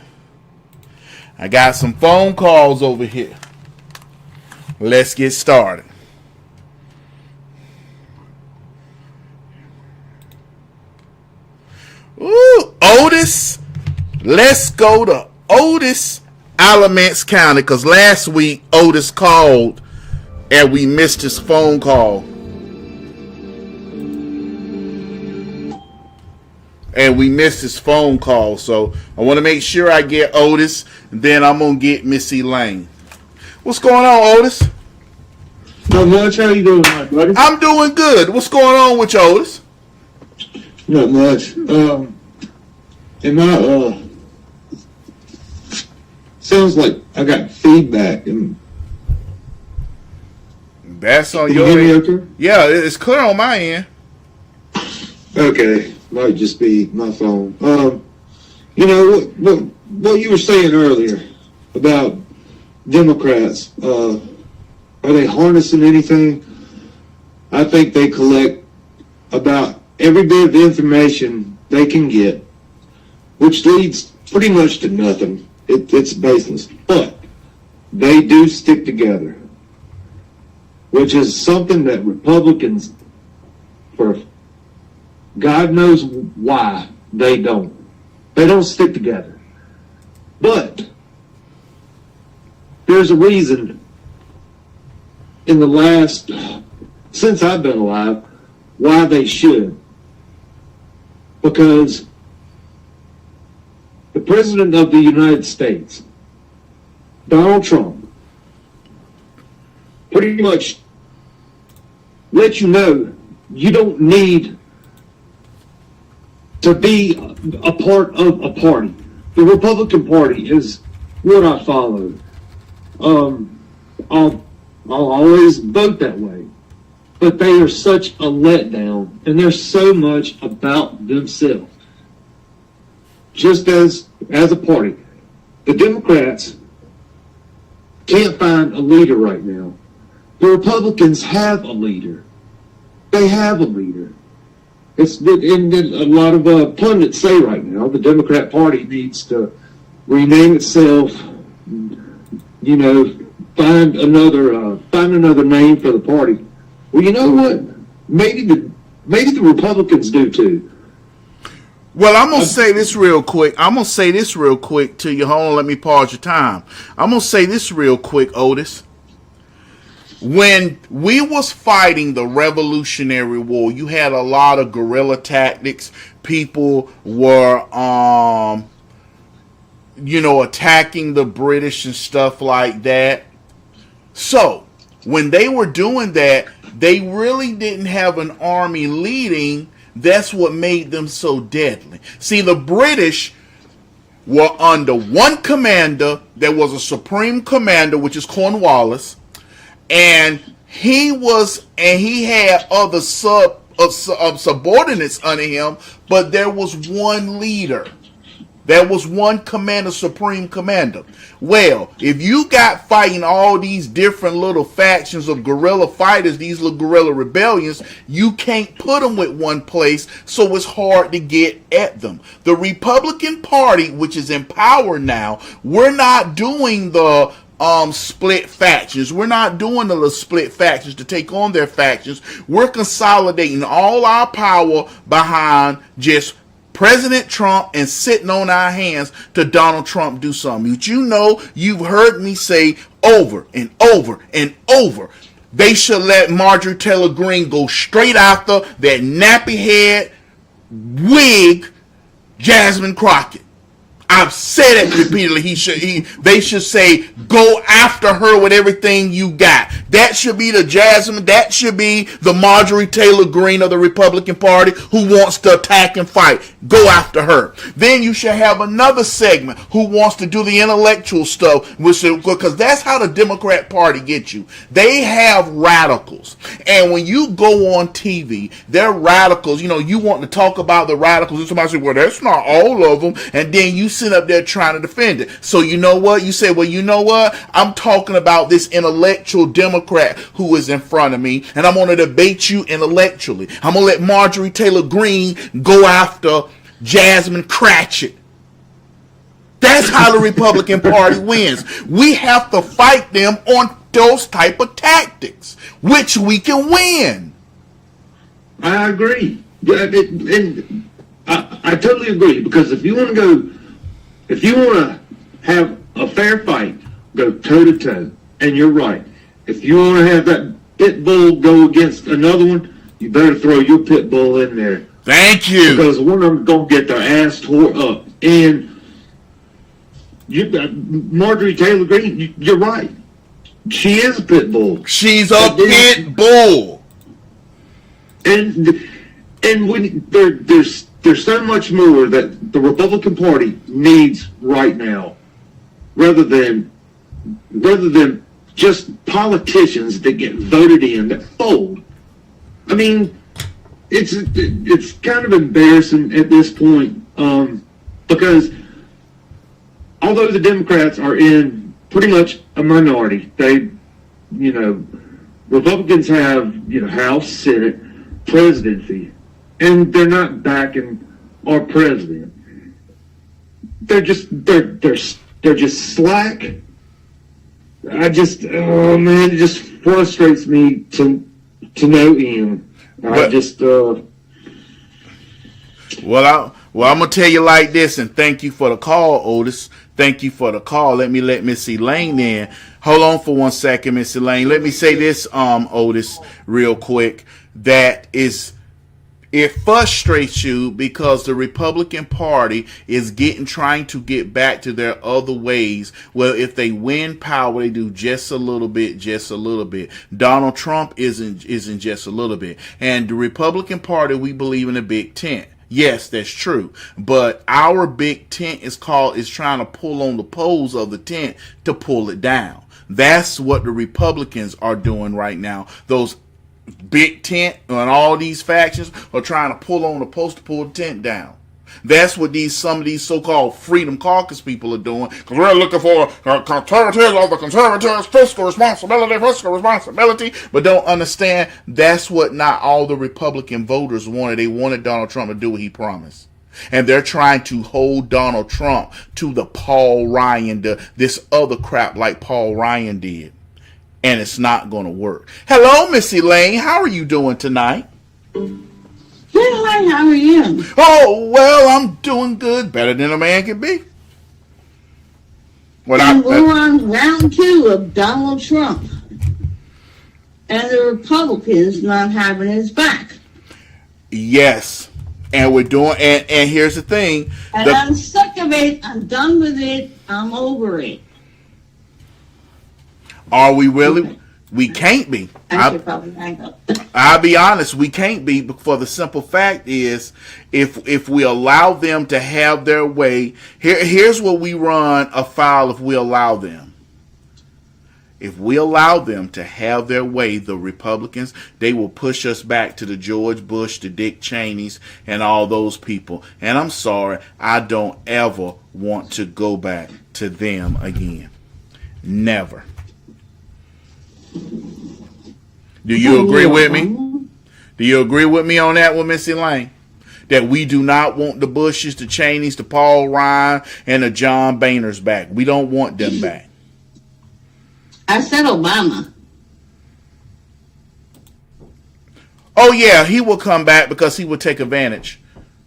I got some phone calls over here. Let's get started. Ooh, Otis. Let's go to Otis, Alamance County, because last week Otis called and we missed his phone call. So I want to make sure I get Otis, and then I'm going to get Missy Lane. What's going on, Otis? Not much. How you doing, my buddy? I'm doing good. What's going on with you, Otis? Not much. Sounds like I got feedback. That's on Can your you hear end. me okay? Yeah, it's clear on my end. Okay, might just be my phone. You know what you were saying earlier about Democrats. Are they harnessing anything? I think they collect about every bit of information they can get, which leads pretty much to nothing. It's baseless. But they do stick together, which is something that Republicans, for God knows why, they don't. They don't stick together. But there's a reason in the last, since I've been alive, why they should. Because the President of the United States, Donald Trump, pretty much let you know you don't need to be a part of a party. The Republican Party is what I follow. I'll always vote that way. But they are such a letdown, and they're so much about themselves. Just as a party, the Democrats can't find a leader right now. The Republicans have a leader. They have a leader. And a lot of pundits say right now the Democrat Party needs to rename itself. You know, find another name for the party. Well, you know what? Maybe the Republicans do too. Well, I'm going to say this real quick. To you. Hold on, let me pause your time. I'm going to say this real quick, Otis. When we was fighting the Revolutionary War, you had a lot of guerrilla tactics. People were, attacking the British and stuff like that. So, when they were doing that, they really didn't have an army leading. That's what made them so deadly. See, the British were under one commander. There was a supreme commander, which is Cornwallis, and he had other subordinates under him, but there was one leader. There was one commander, supreme commander. Well, if you got fighting all these different little factions of guerrilla fighters, these little guerrilla rebellions, you can't put them with one place, so it's hard to get at them. The Republican Party, which is in power now, we're not doing the split factions. We're not doing the little split factions to take on their factions. We're consolidating all our power behind just President Trump and sitting on our hands to Donald Trump do something. But you know, you've heard me say over and over and over, they should let Marjorie Taylor Greene go straight after that nappy head wig Jasmine Crockett. I've said it repeatedly. They should say, go after her with everything you got. That should be the Jasmine. That should be the Marjorie Taylor Greene of the Republican Party who wants to attack and fight. Go after her. Then you should have another segment who wants to do the intellectual stuff, because that's how the Democrat Party gets you. They have radicals. And when you go on TV, they're radicals. You know, you want to talk about the radicals, and somebody says, well, that's not all of them. And then you sit up there trying to defend it. So you know what? You say, well, you know what? I'm talking about this intellectual Democrat who is in front of me, and I'm going to debate you intellectually. I'm going to let Marjorie Taylor Greene go after Jasmine Cratchit. That's how the Republican Party wins. We have to fight them on those type of tactics, which we can win. I agree. And I totally agree, because if you want to have a fair fight, go toe to toe. And you're right. If you want to have that pit bull go against another one, you better throw your pit bull in there. Thank you. Because one of them going to get their ass tore up. And Marjorie Taylor Greene, you're right. She is a pit bull. She's a pit bull. And when there's so much more that the Republican Party needs right now, rather than just politicians that get voted in that fold. I mean, it's kind of embarrassing at this point, because although the Democrats are in pretty much a minority, Republicans have, House, Senate, presidency, and they're not backing our president. They're just slack. It just frustrates me to no end. Well, I'm gonna tell you like this, and thank you for the call, Otis. Thank you for the call. Let Miss Elaine in. Hold on for 1 second, Miss Elaine. Let me say this, Otis, real quick. It frustrates you because the Republican Party is trying to get back to their other ways. Well, if they win power, they do just a little bit. Donald Trump isn't just a little bit. And the Republican Party, we believe in a big tent. Yes, that's true. But our big tent is trying to pull on the poles of the tent to pull it down. That's what the Republicans are doing right now. Those big tent and all these factions are trying to pull on the post to pull the tent down. That's what some of these so-called Freedom Caucus people are doing, because we're looking for conservatives, fiscal responsibility, but don't understand that's what not all the Republican voters wanted. They wanted Donald Trump to do what he promised. And they're trying to hold Donald Trump to the Paul Ryan, this other crap like Paul Ryan did. And it's not going to work. Hello, Miss Elaine. How are you doing tonight? Hi, how are you? Oh, well, I'm doing good. Better than a man can be. We're on round 2 of Donald Trump. And the Republicans not having his back. Yes. And we're doing, and here's the thing. And I'm sick of it. I'm done with it. I'm over it. Are we really? We can't be. I'll be honest, we can't be, for the simple fact is, if we allow them to have their way, here's what we run afoul if we allow them. If we allow them to have their way, the Republicans, they will push us back to the George Bush, the Dick Cheneys, and all those people. And I'm sorry, I don't ever want to go back to them again. Never. Do you agree with me? Do you agree with me on that one, Miss Elaine? That we do not want the Bushes, the Cheneys, the Paul Ryan, and the John Boehners back. We don't want them back. I said Obama. Oh, yeah, he will come back because he will take advantage.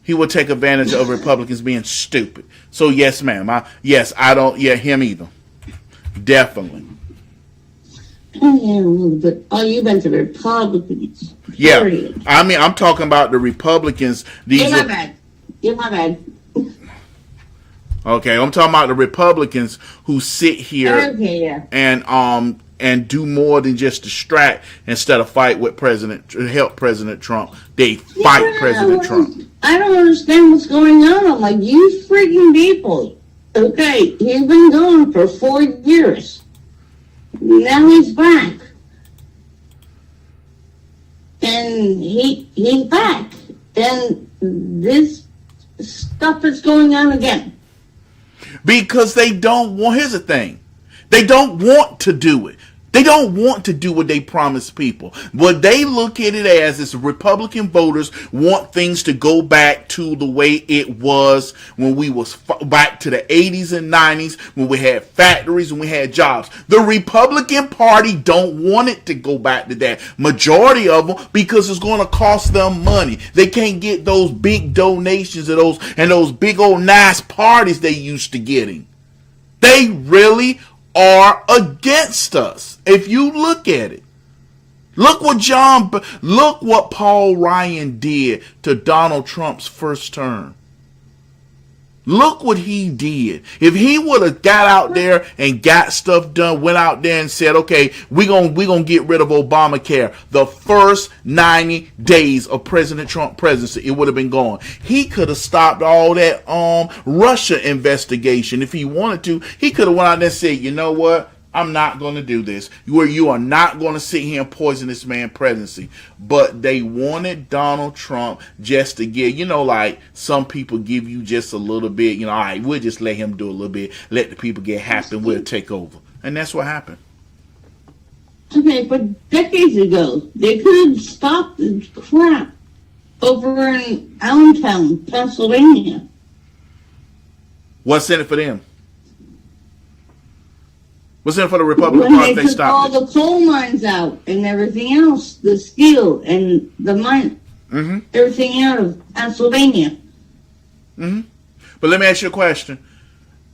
He will take advantage of Republicans being stupid. So, yes, ma'am. I don't, him either. Definitely. But you meant the Republicans. Period. Yeah, I mean, I'm talking about the Republicans. You're my bad. Okay, I'm talking about the Republicans who sit here and do more than just distract instead of fight with help President Trump. They fight President Trump. I don't understand what's going on. I'm like, you freaking people. Okay, he's been gone for 4 years. Now he's back. And he's back. And this stuff is going on again. Because they don't want, here's the thing. They don't want to do it. They don't want to do what they promise people. What they look at it as is Republican voters want things to go back to the way it was when we was back to the 80s and 90s, when we had factories and we had jobs. The Republican Party don't want it to go back to that. Majority of them, because it's going to cost them money. They can't get those big donations and those big old nice parties they used to getting. They really are against us. If you look at it, look what Paul Ryan did to Donald Trump's first term. Look what he did. If he would have got out there and got stuff done, went out there and said, okay, we're gonna get rid of Obamacare, the first 90 days of President Trump presidency, it would have been gone. He could have stopped all that Russia investigation if he wanted to. He could have went out there and said, you know what? I'm not going to do this. You are not going to sit here and poison this man's presidency. But they wanted Donald Trump just to give, like some people give you just a little bit, all right, we'll just let him do a little bit, let the people get happy, and we'll take over. And that's what happened. Okay, but decades ago, they could have stopped the crap over in Allentown, Pennsylvania. What's in it for them? What's in it for the Republican When Party? they They took all stopped it. the coal mines out and everything else, the steel and the mine, everything out of Pennsylvania. But let me ask you a question.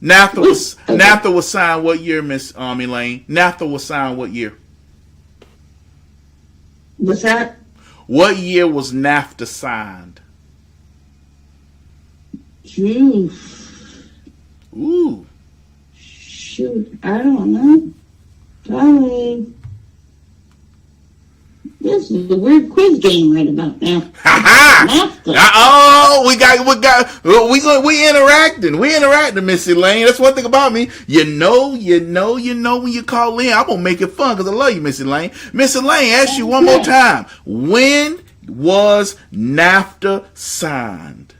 NAFTA was signed what year, Miss Elaine? NAFTA was signed what year? What's that? What year was NAFTA signed? Ooh. Shoot, I don't know. Probably. This is a weird quiz game right about now. Oh, we interacting, Miss Elaine. That's one thing about me. You know when you call in, I'm gonna make it fun because I love you, Miss Elaine. Miss Elaine, ask you one more time. When was NAFTA signed?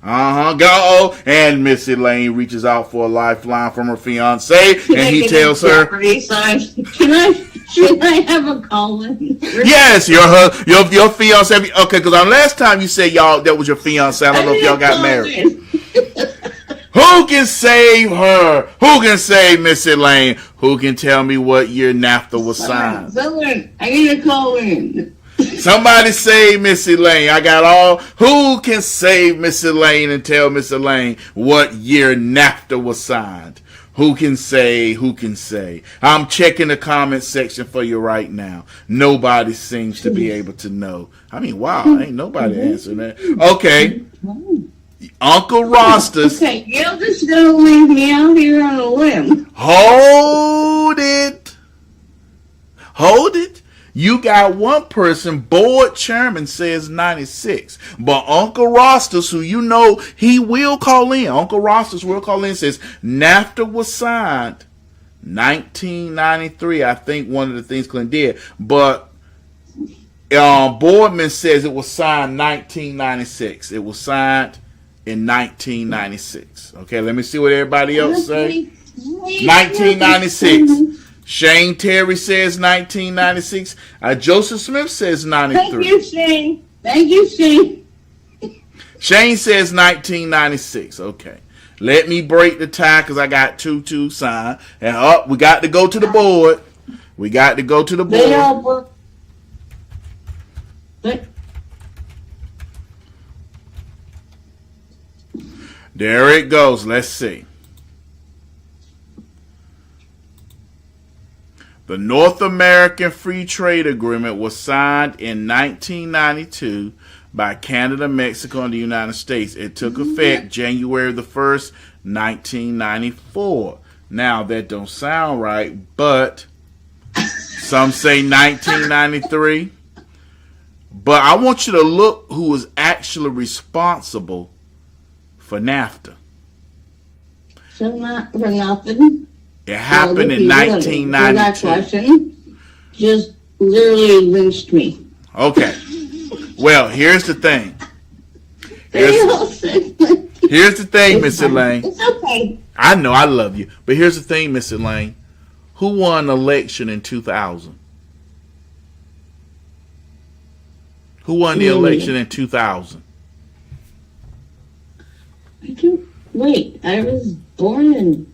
Go. And Miss Elaine reaches out for a lifeline from her fiance, and he tells her, Should I have a call in? yes, your fiance. Okay, because on last time you said that was your fiance. I don't know if y'all got married. Who can save her? Who can save Miss Elaine? Who can tell me what year NAFTA was signed? Someone, I need to call in. Somebody save Miss Elaine. Who can save Miss Elaine and tell Miss Elaine what year NAFTA was signed? Who can say? I'm checking the comment section for you right now. Nobody seems to be able to know. I mean, wow, ain't nobody answering that. Okay. Uncle Rostas. Okay, you're just going to leave me out here on a limb. Hold it. You got one person, board chairman, says 96. But Uncle Rostas, who he will call in. Uncle Rostas will call in and says NAFTA was signed 1993. I think one of the things Clinton did. But Boardman says it was signed 1996. It was signed in 1996. Okay, let me see what everybody else say. 1996. Shayne Terry says 1996. Joseph Smith says 93. Thank you, Shayne. Shayne says 1996. Okay. Let me break the tie because I got 2-2 signed. And we got to go to the board. They all work. There it goes. Let's see. The North American Free Trade Agreement was signed in 1992 by Canada, Mexico, and the United States. It took effect January the 1st, 1994. Now, that don't sound right, but some say 1993. But I want you to look who was actually responsible for NAFTA. So not for nothing. It happened in 1992. That question just literally lynched me. Okay. Well, here's the thing. Here's the thing, Miss Elaine. It's okay. I know I love you, but here's the thing, Miss Elaine. Who won the election in 2000? Who won the election in 2000? Wait, I was born in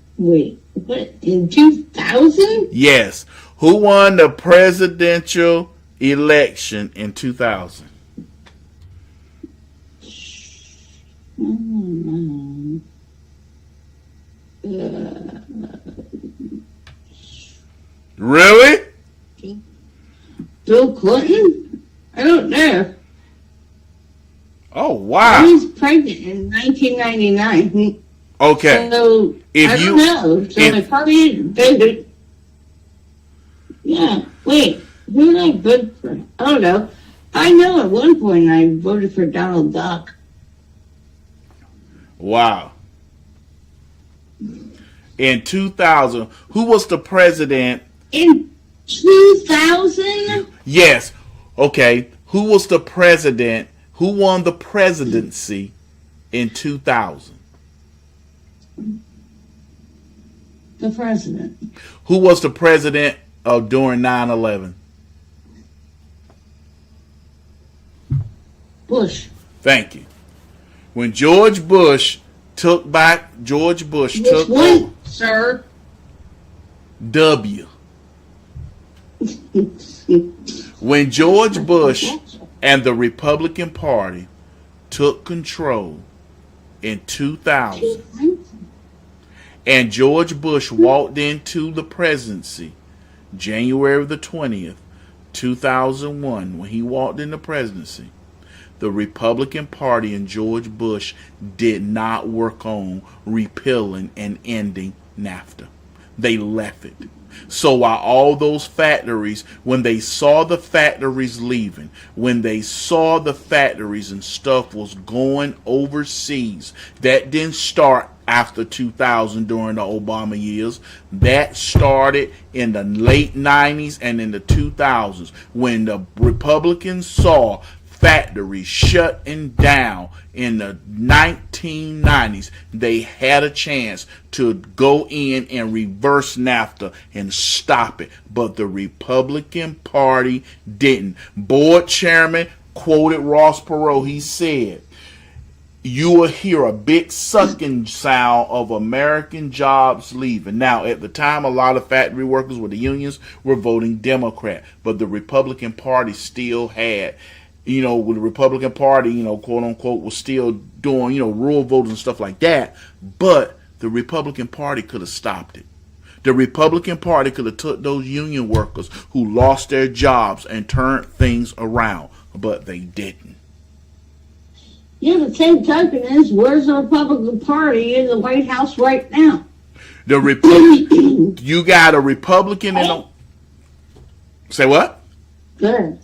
what, in 2000? Yes. Who won the presidential election in 2000? Really? Bill Clinton? I don't know. Oh, wow. I was pregnant in 1999. Okay. So, I don't know. So I probably did it. Yeah. Wait. Who did I vote for? I don't know. I know at one point I voted for Donald Duck. Wow. In 2000, who was the president? In 2000? Yes. Okay. Who was the president? Who won the presidency in 2000? The president. Who was the president during 9/11? Bush. Thank you. When George Bush took back, George Bush Which took one, sir? W. When George Bush and the Republican Party took control in 2000, and George Bush walked into the presidency January the 20th, 2001, when he walked in the presidency, the Republican Party and George Bush did not work on repealing and ending NAFTA. They left it. So while all those factories, when they saw the factories leaving, when they saw the factories and stuff was going overseas, that didn't start after 2000 during the Obama years. That started in the late 90s and in the 2000s when the Republicans saw factories shutting down in the 1990s. They had a chance to go in and reverse NAFTA and stop it, but the Republican Party didn't. Board chairman quoted Ross Perot. He said, "You will hear a big sucking sound of American jobs leaving." Now, at the time, a lot of factory workers with the unions were voting Democrat, but the Republican Party still had, with the Republican Party, quote unquote, was still doing, rural votes and stuff like that. But the Republican Party could have stopped it. The Republican Party could have took those union workers who lost their jobs and turned things around, but they didn't. Yeah, the same token is, where's the Republican Party in the White House right now? You got a Republican in the... Say what? Good.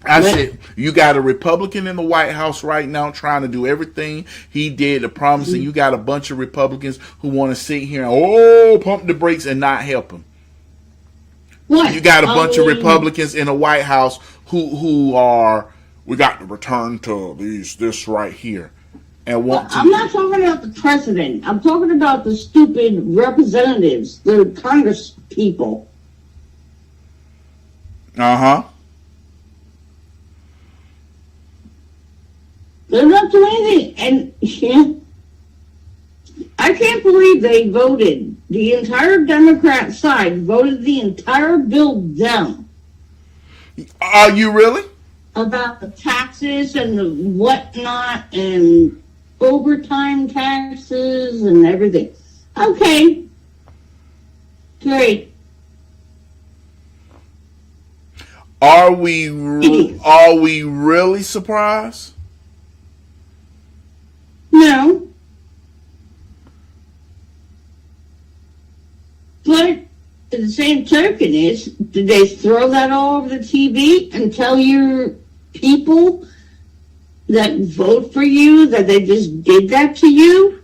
I said, you got a Republican in the White House right now trying to do everything he did to promise, and you got a bunch of Republicans who want to sit here and, pump the brakes and not help him. What? You got a bunch of Republicans in the White House who are, we got to return to this right here. And want to. I'm not talking about the president. I'm talking about the stupid representatives, the Congress people. Uh-huh. They're not doing anything. And I can't believe they voted. The entire Democrat side voted the entire bill down. Are you really? About the taxes and the whatnot and overtime taxes and everything. Okay. Great. Are we really surprised? No. But the same token is, did they throw that all over the TV and tell your people that vote for you that they just did that to you?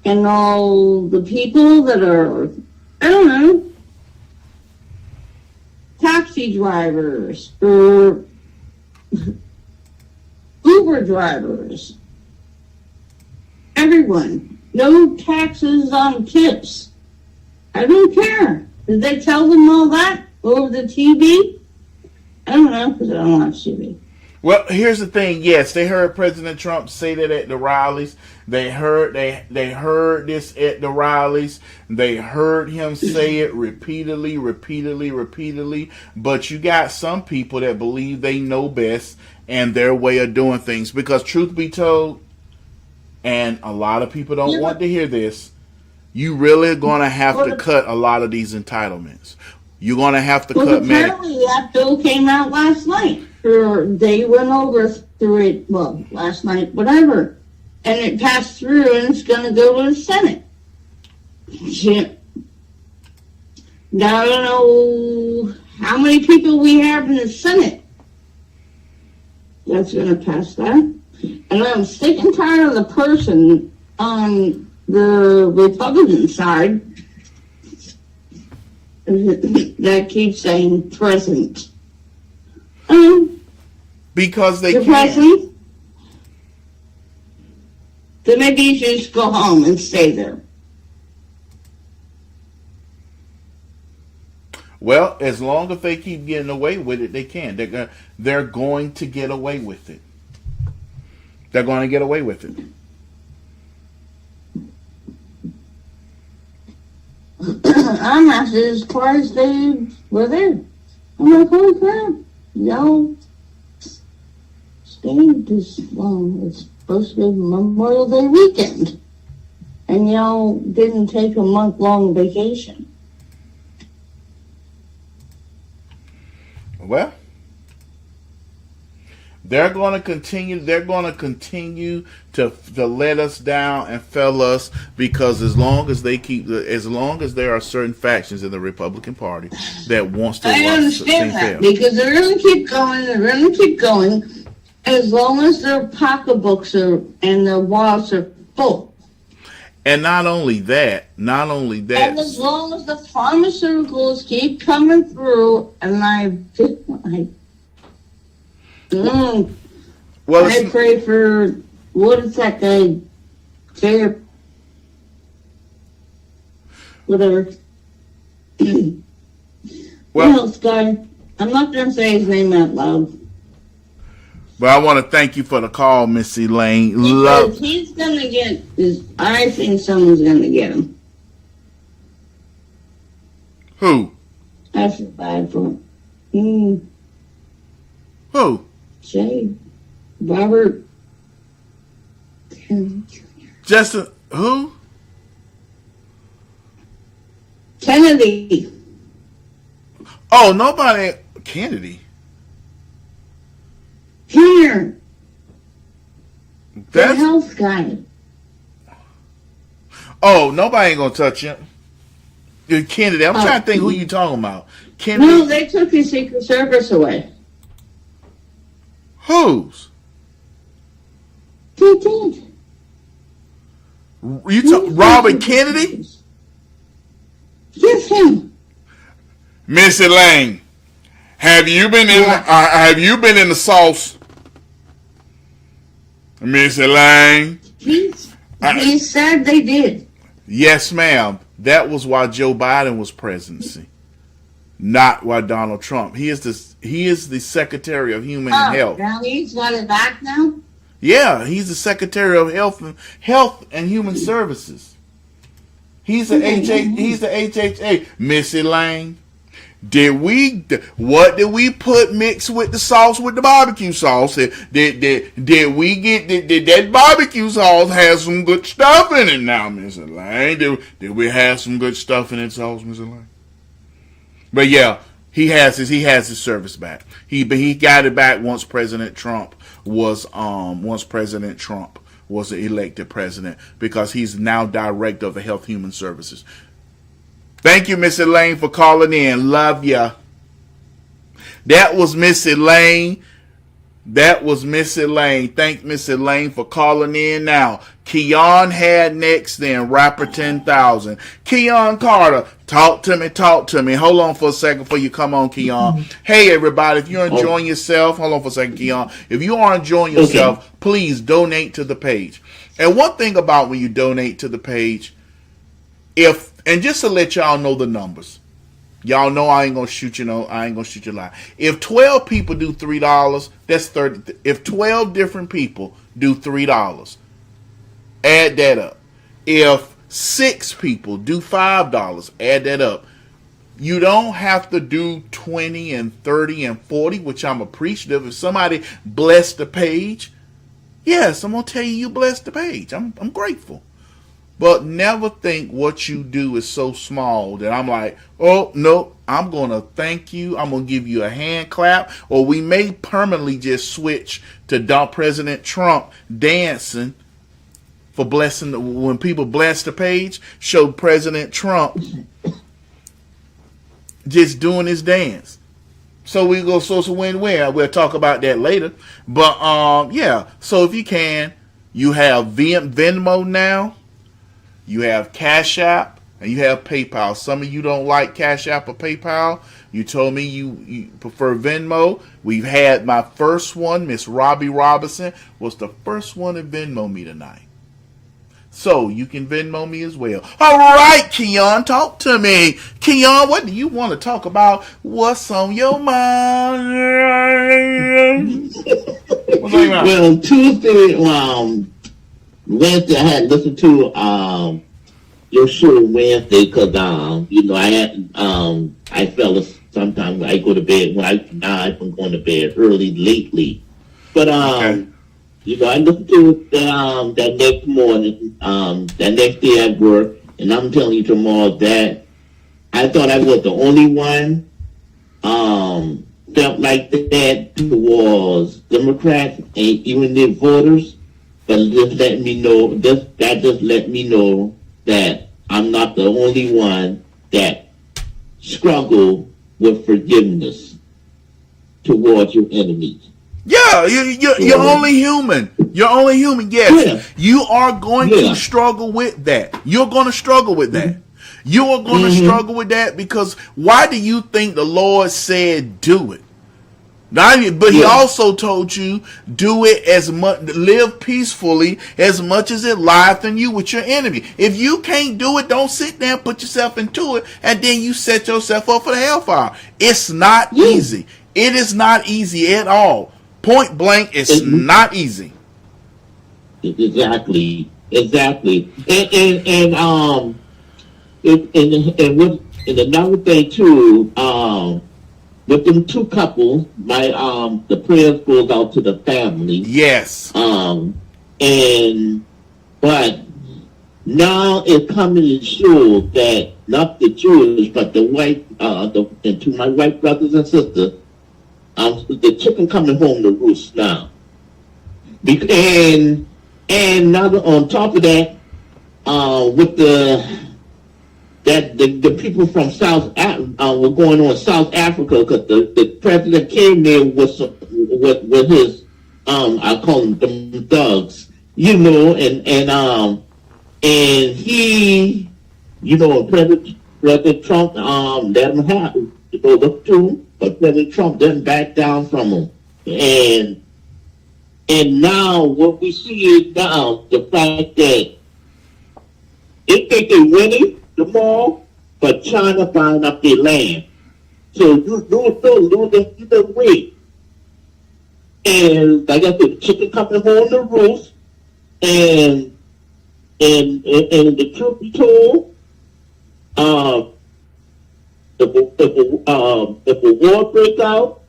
And all the people that are, I don't know, taxi drivers or Uber drivers, everyone, no taxes on tips. I don't care. Did they tell them all that over the TV? I don't know, because I don't watch TV. Well, here's the thing. Yes, they heard President Trump say that at the rallies. They heard this at the rallies. They heard him say it repeatedly. But you got some people that believe they know best and their way of doing things. Because truth be told, and a lot of people don't want to hear this, you really are going to have to cut a lot of these entitlements. You're going to have to cut apparently that bill came out last night. Or they went over through it, last night, whatever. And it passed through and it's going to go to the Senate. Yeah. Now I don't know how many people we have in the Senate that's going to pass that. And I'm sick and tired of the person on the Republican side that keeps saying present. Because they You're can. present? Then maybe you should just go home and stay there. Well, as long as they keep getting away with it, they can. They're going to get away with it. They're going to get away with it. I'm actually as surprised they were there. I'm like, holy crap, y'all stayed this long. It's supposed to be Memorial Day weekend. And y'all didn't take a month-long vacation. Well, they're going to continue. They're going to continue to let us down and fail us, because as long as there are certain factions in the Republican Party that wants to. I understand that, because they're going to keep going. They're going to keep going as long as their pocketbooks and their wallets are full. And not only that. And as long as the pharmaceuticals keep coming through, and I pray for, what is that guy? Whatever. Health guy. I'm not going to say his name out loud. But I want to thank you for the call, Missy Lane. Because he's going to get, I think someone's going to get him. Who? I feel bad for him. Who? Jay. Robert. Justin. Who? Kennedy. Oh, nobody. Kennedy. Here. The health guy. Oh, nobody ain't gonna touch him. Kennedy. I'm trying to think who you talking about. Kennedy. No, they took his Secret Service away. Whose? They did. Robert Kennedy? Yes, him. Missy Lane, have you been in the sauce? Missy Lane. He said they did. Yes, ma'am. That was while Joe Biden was presidency, not while Donald Trump. He is the Secretary of Human Health. Now he's got it back now? Yeah, he's the Secretary of Health and Human Services. He's the HHA. Missy Lane. What did we put mixed with the sauce, with the barbecue sauce? Did that barbecue sauce have some good stuff in it now, Mr. Lane? Did we have some good stuff in that sauce, Mr. Lane? But yeah, he has his service back. He got it back once President Trump was elected president, because he's now director of the Health Human Services. Thank you, Missy Lane, for calling in. Love ya. That was Missy Lane. Thank Missy Lane for calling in. Now, Keon had next, then rapper 10,000. Keon Carter, talk to me. Hold on for a second before you come on, Keon. Hey, everybody, if you're enjoying yourself, hold on for a second, Keon. If you are enjoying yourself, please donate to the page. And one thing about when you donate to the page, and just to let y'all know the numbers, y'all know I ain't gonna shoot you lie. If 12 people do $3, that's 30. If 12 different people do $3, add that up. If 6 people do $5, add that up. You don't have to do 20 and 30 and 40, which I'm appreciative. If somebody blessed the page, yes, I'm gonna tell you blessed the page. I'm grateful. But never think what you do is so small that I'm like, oh, no, I'm going to thank you. I'm going to give you a hand clap. Or we may permanently just switch to President Trump dancing for blessing. When people bless the page, show President Trump just doing his dance. So we go, so it's a win-win. We'll talk about that later. But yeah. So if you can, you have Venmo now, you have Cash App, and you have PayPal. Some of you don't like Cash App or PayPal. You told me you prefer Venmo. We've had my first one, Miss Robbie Robinson, was the first one to Venmo me tonight. So you can Venmo me as well. All right, Keon, talk to me. Keon, what do you want to talk about? What's on your mind? What's on your mind? Well, Tuesday, Wednesday, I had listened to your show Wednesday because I fell asleep. Sometimes I go to bed I've been going to bed early lately, but I listened to it that next morning, that next day at work, and I'm telling you, Jamal, that I thought I was the only one felt like that towards Democrats and even their voters, but just let me know that I'm not the only one that struggle with forgiveness towards your enemies. Yeah, you're only human. You're only human. Yes, yeah. You are going to struggle with that. You're going to struggle with that. You are going to struggle with that because why do you think the Lord said do it? But he also told you do it as much, live peacefully as much as it lieth in you with your enemy. If you can't do it, don't sit there and put yourself into it, and then you set yourself up for the hellfire. It's not easy. It is not easy at all. Point blank, it's not easy. Exactly. And another thing too, with them two couples, the prayers goes out to the family. Yes. But now it's coming to show that not the Jewish, but the white, and to my white brothers and sisters, the chicken coming home to roost now. And now on top of that, with the people from South were going on South Africa because the president came there with his I call them thugs, and he, President Trump let him have to go up to him, but President Trump didn't back down from him, and now what we see is now the fact that they think they're winning the mall, but China buying up their land. So you lose the weight. And like I said, the chicken coming home the roost, and the truth be told, if a war break out,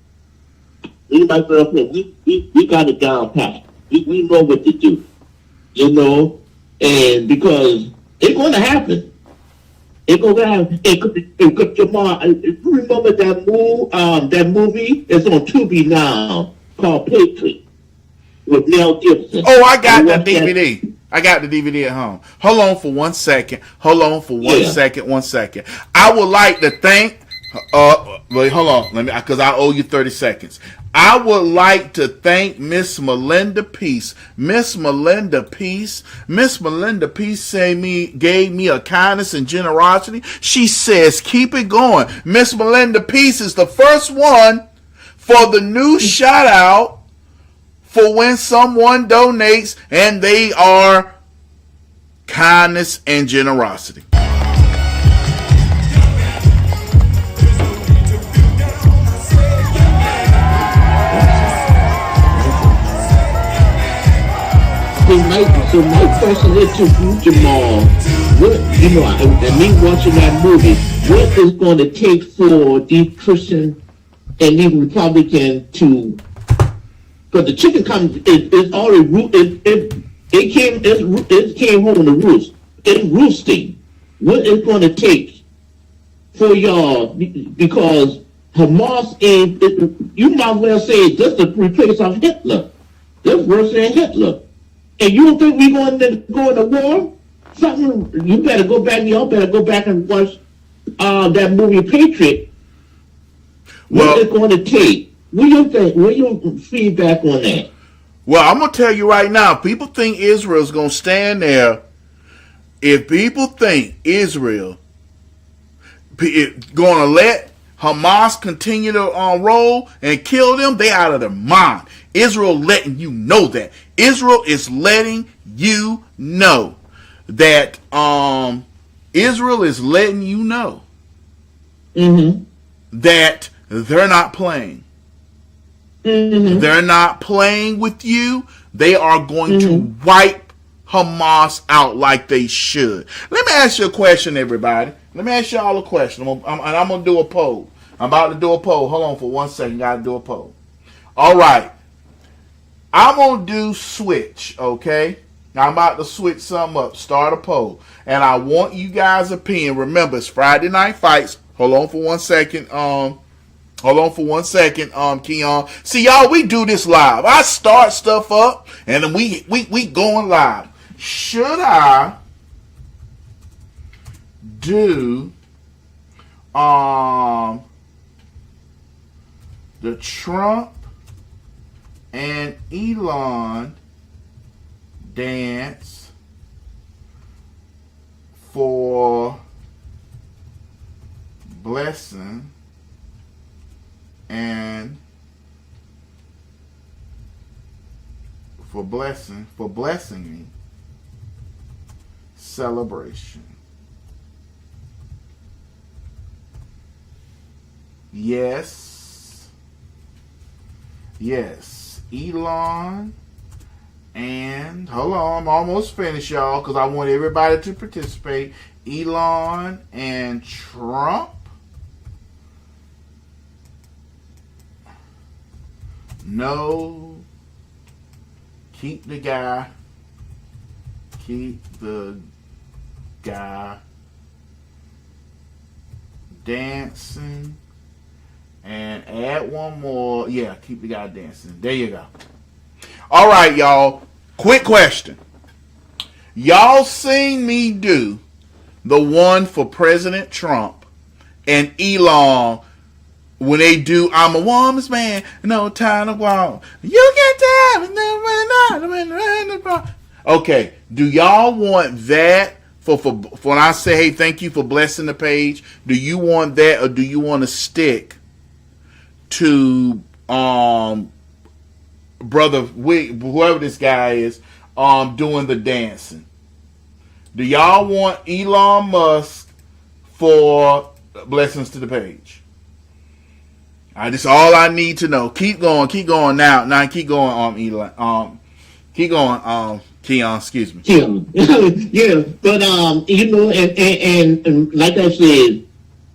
me and my girlfriend, we got it down pat. We know what to do, and because it's going to happen. It's going to happen. Jamal, if you remember that movie, it's on Tubi now, called Patriot, with Mel Gibson. Oh, I got the DVD. I got the DVD at home. Hold on for 1 second. One second. I would like to thank, wait, hold on, because I owe you 30 seconds. I would like to thank Miss Melinda Peace. Miss Melinda Peace gave me a kindness and generosity. She says, keep it going. Miss Melinda Peace is the first one for the new shout out for when someone donates and they are kindness and generosity. So my question is to you, Jamal, and me watching that movie, what is going to take for these Christians and these Republicans to, because the chicken comes, it's already it came home to roost. It's roosting. What is going to take for y'all, because Hamas you might well say this is a replace of Hitler. This worse than Hitler. And you don't think we're going to war? Y'all better go back and watch that movie Patriot. What's it going to take? What do you think? What your feedback on that? Well, I'm going to tell you right now, people think Israel's going to stand there. If people think Israel going to let Hamas continue to roll and kill them, they out of their mind. Israel letting you know that. Israel is letting you know that Israel is letting you know that they're not playing. They're not playing with you. They are going to wipe Hamas out like they should. Let me ask you a question, everybody. Let me ask y'all a question. I'm going to do a poll. I'm about to do a poll. Hold on for 1 second. Got to do a poll. All right. I'm going to do switch, okay? Now I'm about to switch something up. Start a poll. And I want you guys' opinion. Remember, it's Friday Night Fights. Hold on for 1 second. Hold on for 1 second, Keon. See, y'all, we do this live. I start stuff up, and then we going live. Should I do the Trump and Elon dance for blessing and for blessing me celebration? Yes, Elon and hold on, I'm almost finished, y'all, because I want everybody to participate. Elon and Trump. No. Keep the guy dancing. And add one more. Yeah, keep the guy dancing. There you go. All right, y'all. Quick question. Y'all seen me do the one for President Trump and Elon when they do I'm a woman's man, no time to walk. You get down and then okay, do y'all want that for when I say, hey, thank you for blessing the page? Do you want that, or do you want to stick to brother whoever this guy is doing the dancing? Do y'all want Elon Musk for blessings to the page? That's all I need to know. Keep going now. Now keep going, Elon. Keep going, Keon, excuse me. Yeah, yeah, but you know, and like I said,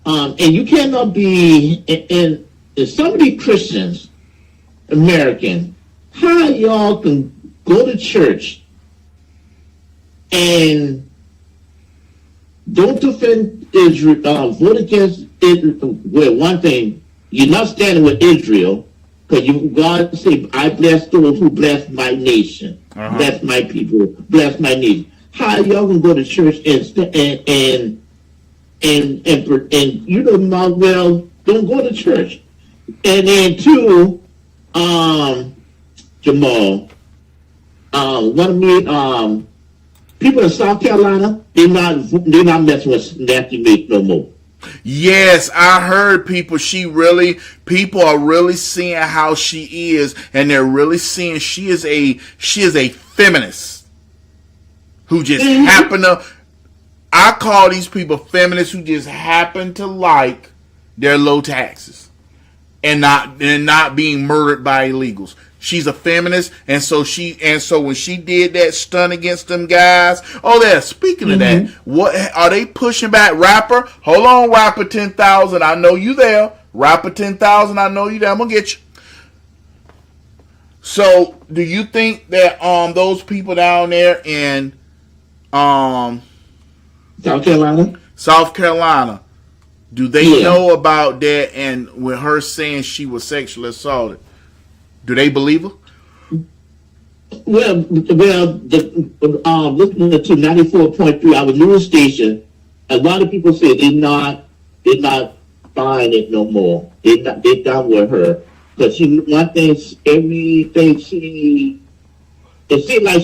and you cannot be and some of these Christians, American, how y'all can go to church and don't defend Israel, vote against Israel. Well, one thing, you're not standing with Israel, because God said, I bless those who bless my nation, bless my people, bless my nation. How y'all can go to church and you know, well, don't go to church. And then two, Jamal, one of me, people in South Carolina, they're not messing with Nancy Mace no more. Yes, I heard people are really seeing how she is, and they're really seeing she is a feminist who just happen to, I call these people feminists who just happen to like their low taxes and not being murdered by illegals. She's a feminist, and so when she did that stunt against them guys, speaking of that, what are they pushing back? Rapper, hold on, Rapper 10,000, I know you there. Rapper 10,000, I know you there. I'm gonna get you. So, do you think that those people down there in South Carolina, do they know about that? And with her saying she was sexually assaulted, do they believe her? Well, listening to 94.3, our news station, a lot of people say they're not buying it no more. They done with her. Because one thing, everything it seems like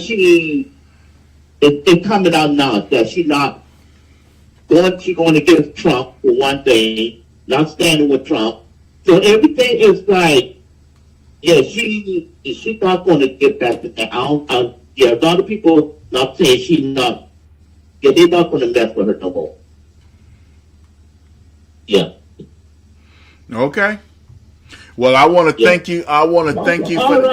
it's coming out now that she's going against Trump for one thing, not standing with Trump. So everything is like, yeah, she's not going to get back to that. Yeah, a lot of people not saying she's not. Yeah, they're not going to mess with her no more. Yeah. Okay. Well, I want to thank you. I want to thank you for.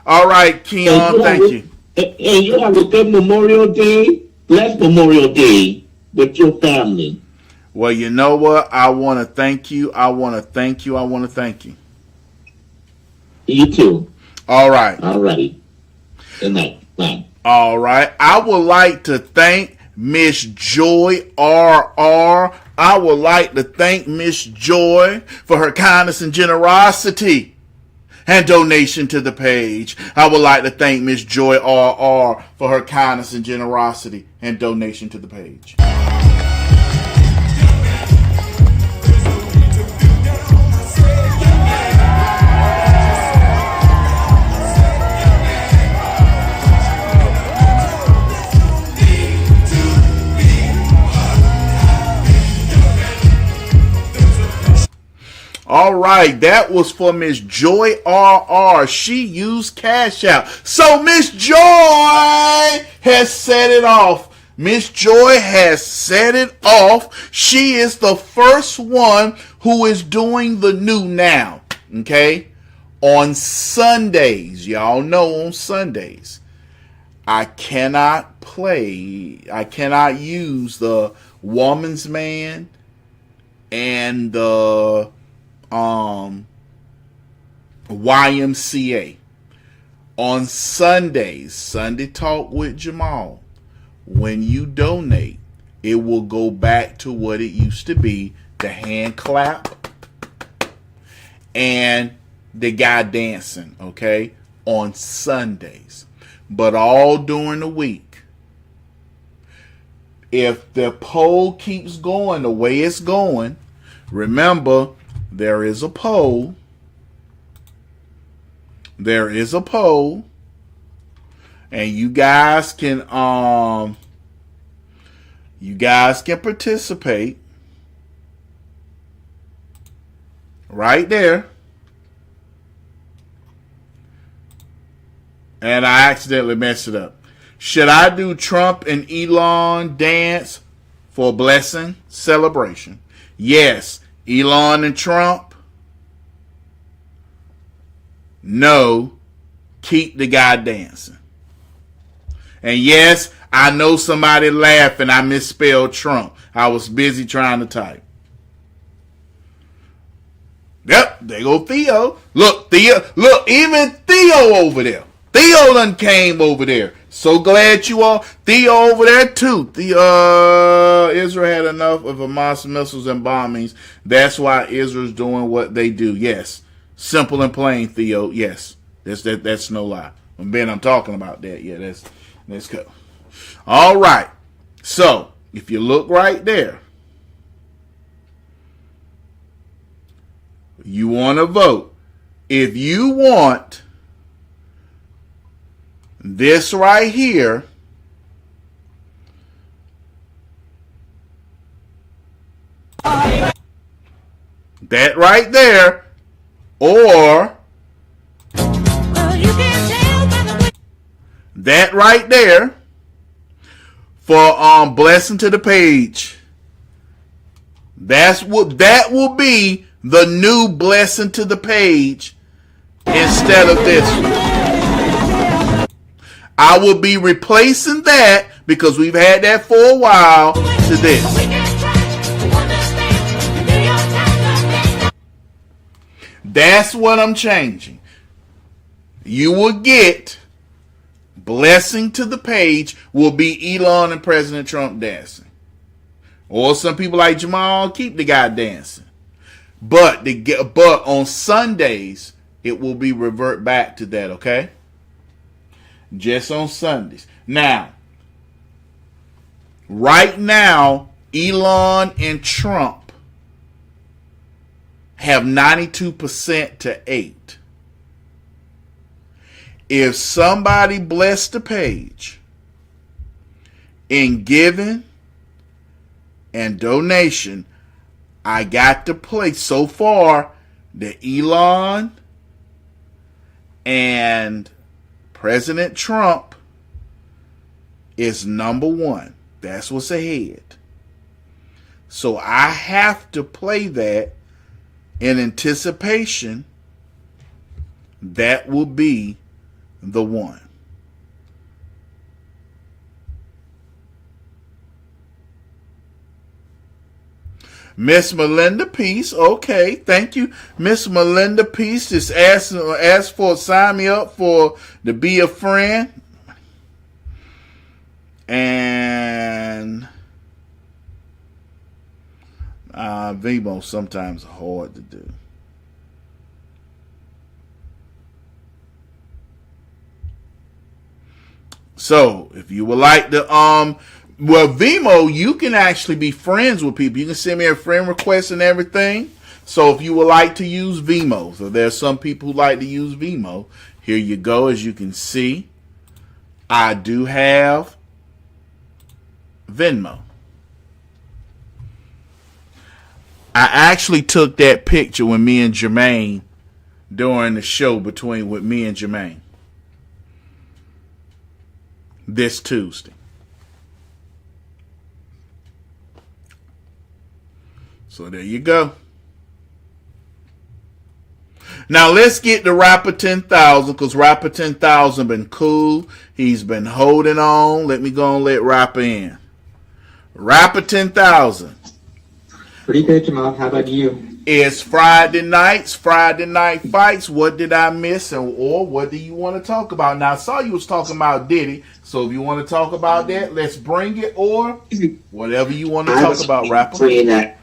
All right, Keon. Thank you. And you have a good Memorial Day. Blessed Memorial Day with your family. Well, you know what? I want to thank you. I want to thank you. I want to thank you. You too. All right. All right. Good night. Bye. All right. I would like to thank Miss Joy R.R. I would like to thank Miss Joy for her kindness and generosity and donation to the page. I would like to thank Miss Joy R.R. for her kindness and generosity and donation to the page. All right, that was for Miss Joy R.R. She used Cash App. So Miss Joy has set it off. Miss Joy has set it off. She is the first one who is doing the new now. Okay? On Sundays, y'all know on Sundays, I cannot use the Woman's Man and the YMCA. On Sundays, Sunday Talk with Jamal, when you donate, it will go back to what it used to be, the hand clap and the guy dancing, okay, on Sundays. But all during the week, if the poll keeps going the way it's going, remember, there is a poll. There is a poll. And you guys can participate. Right there. And I accidentally messed it up. Should I do Trump and Elon dance for blessing celebration? Yes. Elon and Trump? No. Keep the guy dancing. And yes, I know somebody laughing. I misspelled Trump. I was busy trying to type. Yep, there go Theo. Look, Theo. Look, even Theo over there. Theo done came over there. So glad you all. Theo over there too. Israel had enough of Hamas missiles and bombings. That's why Israel's doing what they do. Yes. Simple and plain, Theo. Yes. That's no lie. When Ben, I'm talking about that. Yeah, let's go. All right. So, if you look right there, you want to vote. If you want this right here, that right there, or that right there for blessing to the page. That will be the new blessing to the page instead of this one. I will be replacing that, because we've had that for a while, to this. That's what I'm changing. You will get blessing to the page will be Elon and President Trump dancing. Or some people like Jamal, keep the guy dancing. But on Sundays, it will be revert back to that, okay? Just on Sundays. Now, right now, Elon and Trump have 92% to 8. If somebody blessed the page in giving and donation, I got to play so far the Elon and President Trump is number one. That's what's ahead. So I have to play that in anticipation that will be the one. Miss Melinda Peace, okay, thank you. Miss Melinda Peace just asked for sign me up for to be a friend. And Venmo sometimes hard to do. So if you would like to well, Venmo, you can actually be friends with people. You can send me a friend request and everything. So if you would like to use Venmo, so there's some people who like to use Venmo. Here you go. As you can see, I do have Venmo. I actually took that picture with me and Jermaine during the show with me and Jermaine this Tuesday. So there you go. Now let's get to Rapper 10,000 because Rapper 10,000 been cool. He's been holding on. Let me go and let Rapper in. Rapper 10,000. Pretty good, Jamal. How about you? It's Friday nights, Friday night fights. What did I miss, or what do you want to talk about? Now I saw you was talking about Diddy, so if you want to talk about that, let's bring it, or whatever you want to talk about, Rapper.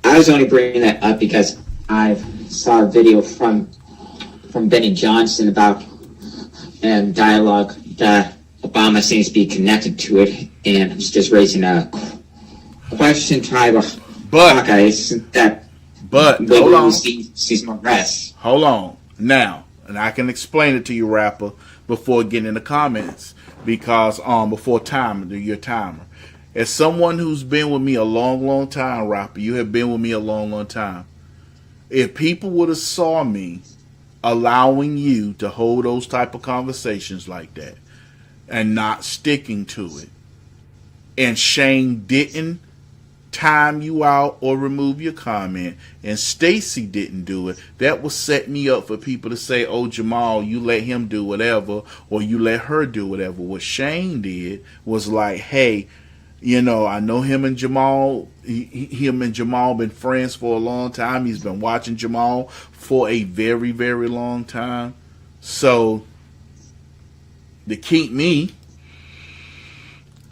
I was only bringing that up because I saw a video from Benny Johnson about dialogue that Obama seems to be connected to it, and it's just raising a question tribal Hawkeyes that hold on. Sees more rest. Hold on. Now, and I can explain it to you, Rapper, before getting in the comments, because before your timer. As someone who's been with me a long, long time, Rapper, you have been with me a long, long time. If people would have saw me allowing you to hold those type of conversations like that and not sticking to it, and Shayne didn't time you out or remove your comment, and Stacy didn't do it, that would set me up for people to say, oh, Jamal, you let him do whatever, or you let her do whatever. What Shayne did was like, hey, you know, I know him and Jamal. Him and Jamal been friends for a long time. He's been watching Jamal for a very, very long time. So to keep me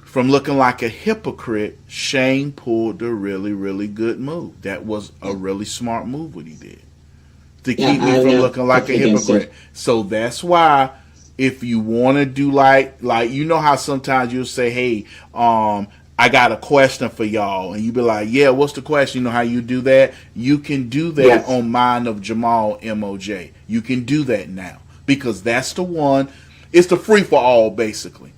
from looking like a hypocrite, Shayne pulled a really, really good move. That was a really smart move what he did to keep me from looking like a hypocrite. So that's why, if you want to do like you know how sometimes you'll say, hey, I got a question for y'all, and you be like, yeah, what's the question? You know how you do that? You can do that on Mind of Jamal MOJ. You can do that now because that's the one. It's the free for all basically.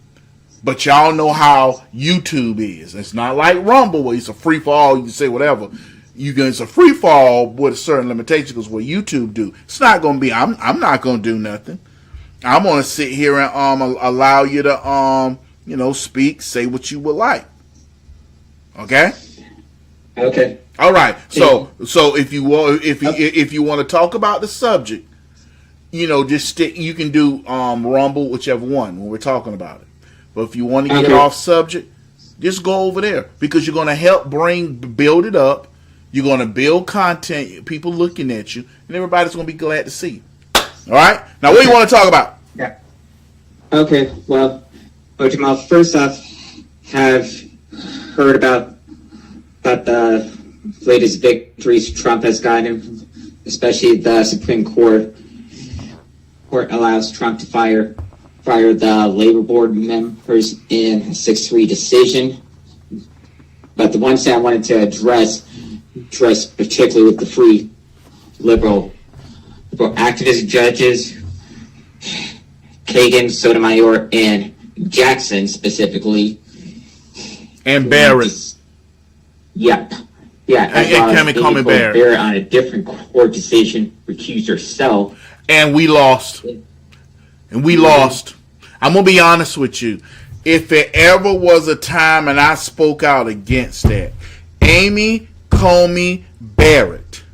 But y'all know how YouTube is. It's not like Rumble where it's a free for all. You can say whatever. It's a free for all with a certain limitation because what YouTube do. It's not going to be. I'm not going to do nothing. I'm going to sit here and allow you to speak, say what you would like. Okay. Okay. All right. So if you want to talk about the subject, just stick. You can do Rumble, whichever one when we're talking about it. But if you want to get off subject, just go over there because you're going to help build it up. You're going to build content. People looking at you, and everybody's going to be glad to see you. All right. Now, what do you want to talk about? Yeah. Okay. Well, Jamal, first off, have heard about the latest victories Trump has gotten, especially the Supreme Court. Court allows Trump to fire the labor board members in a 6-3 decision. But the ones that I wanted to address particularly with the free liberal activist judges, Kagan, Sotomayor, and Jackson specifically. And Barrett. Yep. Yeah, as well as Amy Barrett on a different court decision recused herself. And we lost. I'm going to be honest with you. If there ever was a time, and I spoke out against that, Amy Comey Barrett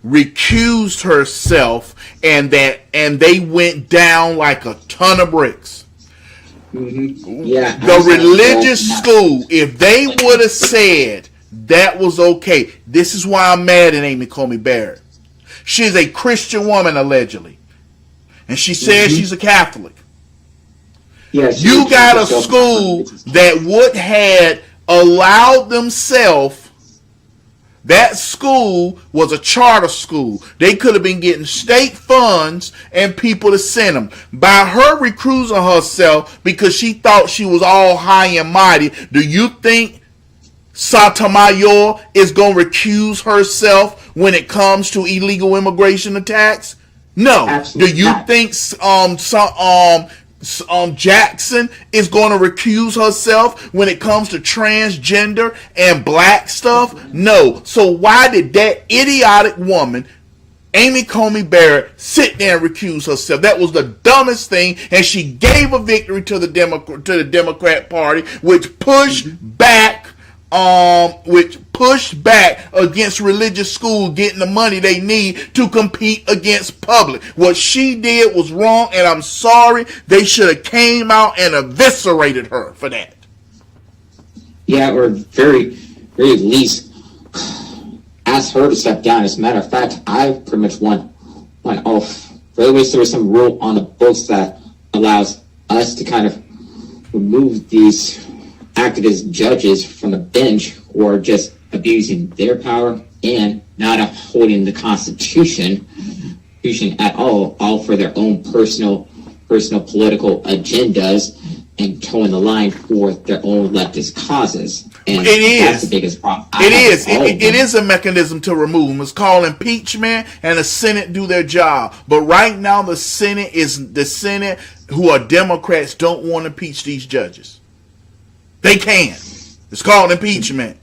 recused herself, and they went down like a ton of bricks. Yeah, the religious school, if they would have said that was okay, this is why I'm mad at Amy Comey Barrett. She's a Christian woman, allegedly, and she says she's a Catholic. Yes, you got a school that would had allowed themselves. That school was a charter school. They could have been getting state funds and people to send them. By her recusing herself because she thought she was all high and mighty, do you think Sotomayor is going to recuse herself when it comes to illegal immigration attacks? No. Absolutely do you think Jackson is going to recuse herself when it comes to transgender and black stuff? No. So why did that idiotic woman, Amy Comey Barrett, sit there and recuse herself? That was the dumbest thing, and she gave a victory to the Democrat Party, which pushed back against religious schools getting the money they need to compete against public. What she did was wrong, and I'm sorry. They should have came out and eviscerated her for that. Yeah, or very least ask her to step down. As a matter of fact, I pretty much went off. For at least there was some rule on the books that allows us to kind of remove these activist judges from the bench or just abusing their power and not upholding the Constitution at all for their own personal political agendas and towing the line for their own leftist causes. And that's the biggest problem. It is a mechanism to remove them. It's called impeachment, and the Senate do their job. But right now, the Senate, who are Democrats, don't want to impeach these judges. They can. It's called impeachment.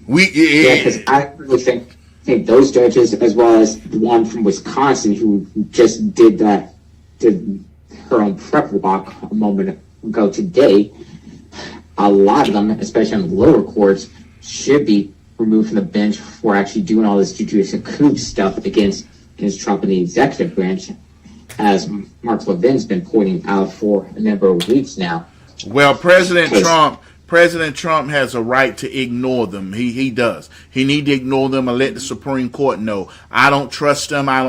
Because I really think those judges, as well as the one from Wisconsin who just did her own prep walk a moment ago today, a lot of them, especially on the lower courts, should be removed from the bench for actually doing all this judicial coup stuff against Trump and the executive branch, as Mark Levin's been pointing out for a number of weeks now. Well, President Trump has a right to ignore them. He does. He need to ignore them and let the Supreme Court know. I don't trust them. I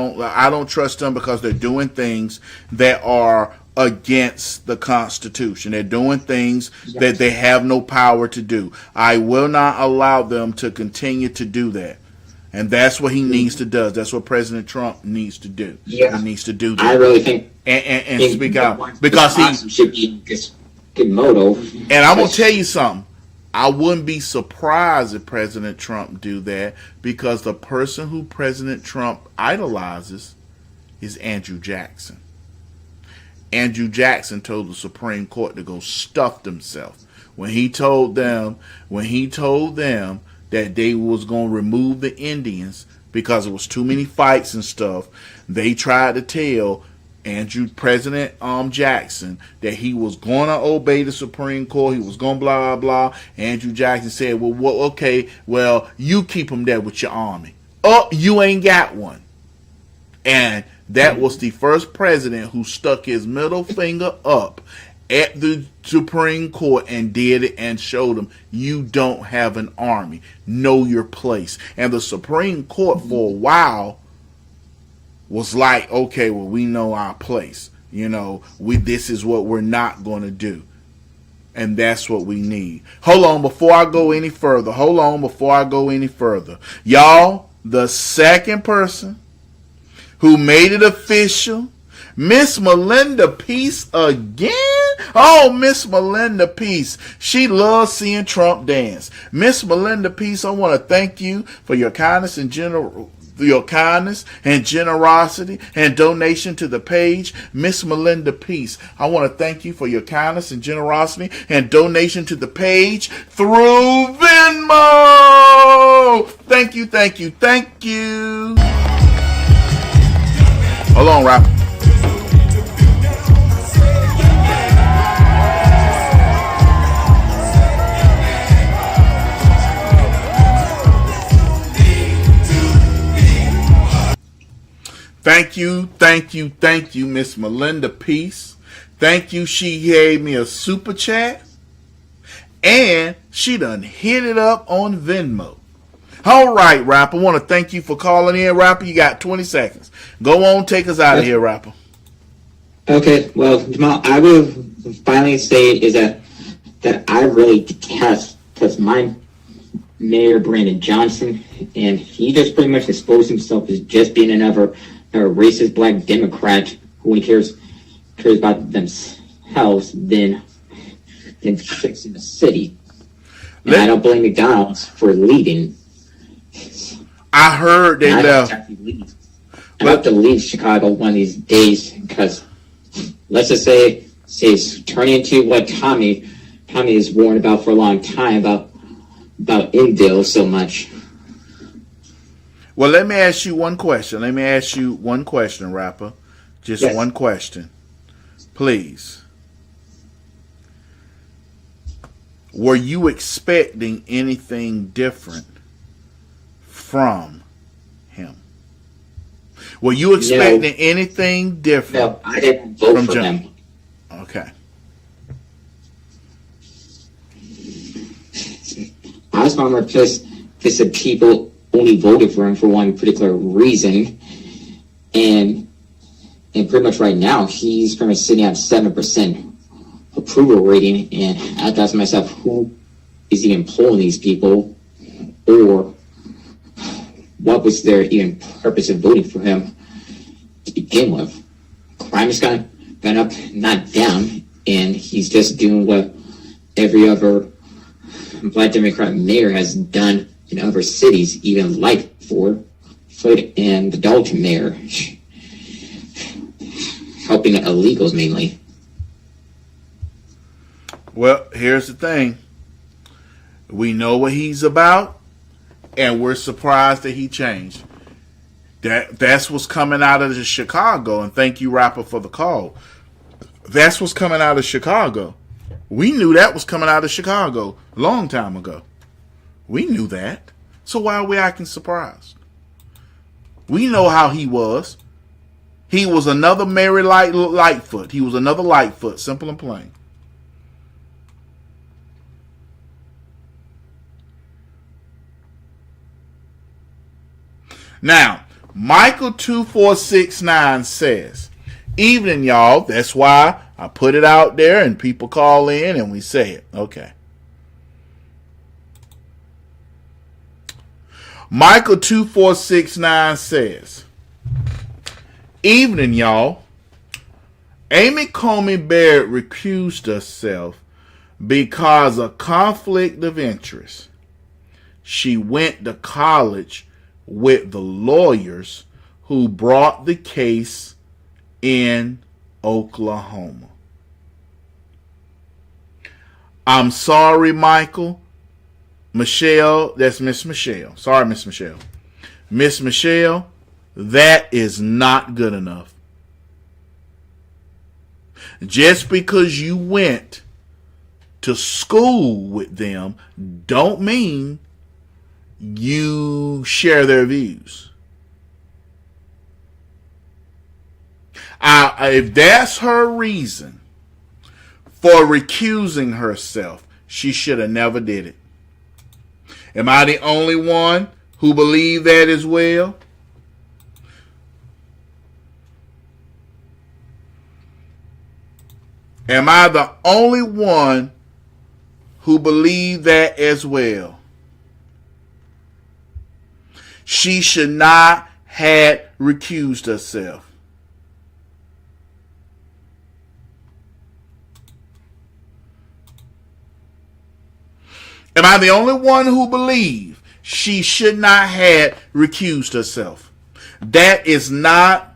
don't trust them because they're doing things that are against the Constitution. They're doing things that they have no power to do. I will not allow them to continue to do that. And that's what he needs to do. That's what President Trump needs to do. Yeah. He needs to do that. I really think and speak out because he should be Gizmodo. And I'm gonna tell you something. I wouldn't be surprised if President Trump do that because the person who President Trump idolizes is Andrew Jackson. Andrew Jackson told the Supreme Court to go stuff themselves when he told them that they was gonna remove the Indians because it was too many fights and stuff. They tried to tell President Jackson that he was going to obey the Supreme Court. He was going to blah, blah, blah. Andrew Jackson said, well, you keep him there with your army. Oh, you ain't got one. And that was the first president who stuck his middle finger up at the Supreme Court and did it and showed them you don't have an army. Know your place. And the Supreme Court for a while was like, okay, well, we know our place. This is what we're not going to do. And that's what we need. Hold on before I go any further. Y'all, the second person who made it official, Miss Melinda Peace again? Oh, Miss Melinda Peace. She loves seeing Trump dance. Miss Melinda Peace, I want to thank you for your kindness and generosity and donation to the page. Miss Melinda Peace, I want to thank you for your kindness and generosity and donation to the page through Venmo. Thank you, thank you, thank you. Hold on, Rob. Thank you, Miss Melinda Peace. Thank you. She gave me a super chat, and she done hit it up on Venmo. All right, Rapper. I want to thank you for calling in, Rapper. You got 20 seconds. Go on, take us out of here, Rapper. Okay, well, Jamal, I will finally say is that I really detest my Mayor Brandon Johnson, and he just pretty much exposed himself as just being another racist black Democrat who only cares about themselves than fixing the city. And I don't blame McDonald's for leaving. I heard they left. I have to leave Chicago one of these days because let's just say it's turning into what Tommy has warned about for a long time about Indale so much. Well, let me ask you one question. Rapper. Just Yes. one question. Please. Were you expecting anything different from him? Were you expecting anything different? No, I didn't vote for John? him. Okay. I was more pissed that people only voted for him for one particular reason, and pretty much right now he's pretty much sitting at 7% approval rating, and I thought to myself, who is even polling these people, or what was their even purpose of voting for him to begin with? Crime has gone up, not down, and he's just doing what every other black Democrat mayor has done in other cities, even like Ford and the Dalton mayor, helping illegals mainly. Well, here's the thing. We know what he's about, and we're surprised that he changed. That's what's coming out of Chicago, and thank you, Rapper, for the call. That's what's coming out of Chicago. We knew that was coming out of Chicago a long time ago. We knew that. So why are we acting surprised? We know how he was. He was another Mary Lightfoot. He was another Lightfoot, simple and plain. Now, Michael2469 says, evening, y'all. That's why I put it out there and people call in and we say it. Okay. Michael2469 says, evening, y'all. Amy Coney Barrett recused herself because of conflict of interest. She went to college with the lawyers who brought the case in Oklahoma. I'm sorry, Michael. Michelle, that's Miss Michelle. Sorry, Miss Michelle. Miss Michelle, that is not good enough. Just because you went to school with them don't mean you share their views. If that's her reason for recusing herself, she should have never did it. Am I the only one who believe that as well? Am I the only one who believe that as well? She should not have recused herself. Am I the only one who believe she should not have recused herself? That is not.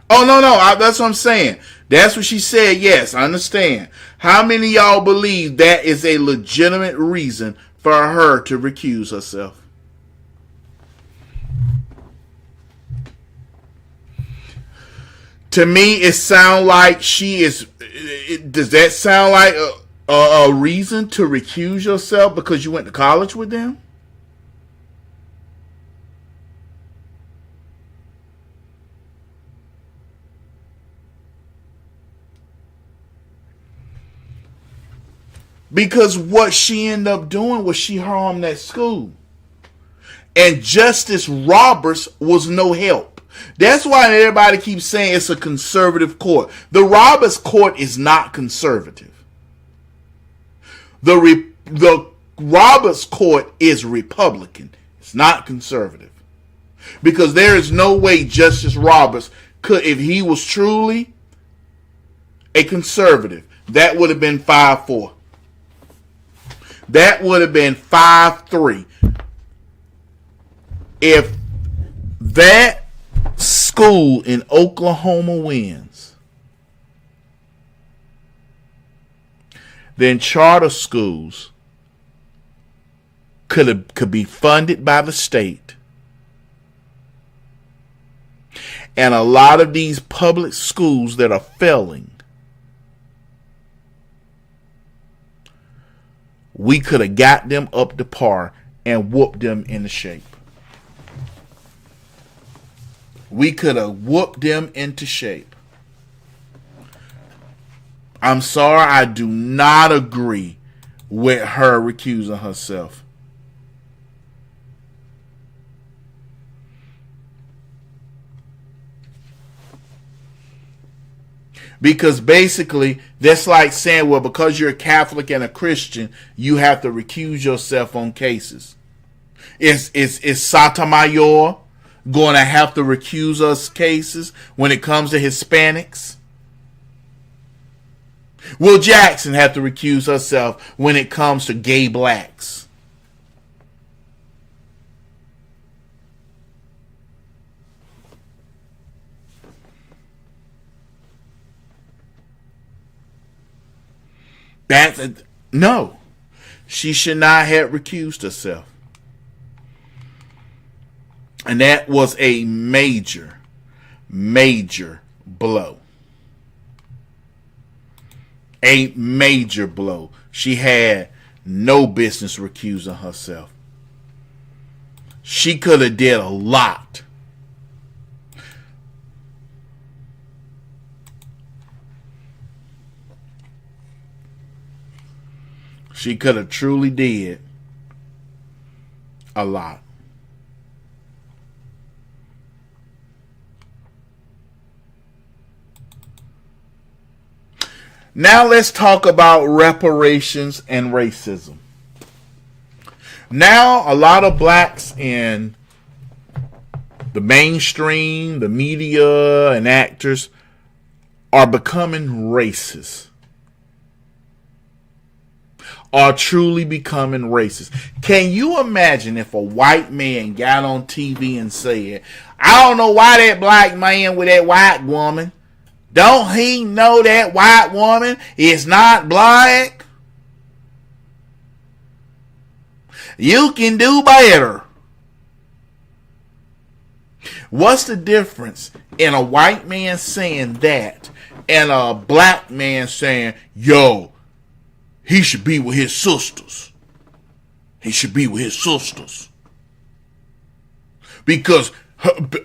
Oh, no. That's what I'm saying. That's what she said. Yes, I understand. How many of y'all believe that is a legitimate reason for her to recuse herself? To me, it sounds like she is. Does that sound like a reason to recuse yourself because you went to college with them? Because what she ended up doing was she harmed that school. And Justice Roberts was no help. That's why everybody keeps saying it's a conservative court. The Roberts court is not conservative. The Roberts court is Republican. It's not conservative. Because there is no way Justice Roberts could, if he was truly a conservative, that would have been 5-4. That would have been 5-3. If that school in Oklahoma wins, then charter schools could be funded by the state. And a lot of these public schools that are failing, we could have got them up to par and whooped them into shape. We could have whooped them into shape. I'm sorry, I do not agree with her recusing herself. Because basically, that's like saying, well, because you're a Catholic and a Christian, you have to recuse yourself on cases. Is Sotomayor going to have to recuse us cases when it comes to Hispanics? Will Jackson have to recuse herself when it comes to gay blacks? No. She should not have recused herself. And that was a major, major blow. A major blow. She had no business recusing herself. She could have did a lot. She could have truly did a lot. Now let's talk about reparations and racism. Now a lot of blacks in the mainstream, the media, and actors are becoming racist. Are truly becoming racist. Can you imagine if a white man got on TV and said, I don't know why that black man with that white woman, don't he know that white woman is not black? You can do better. What's the difference in a white man saying that and a black man saying, yo, he should be with his sisters. He should be with his sisters. Because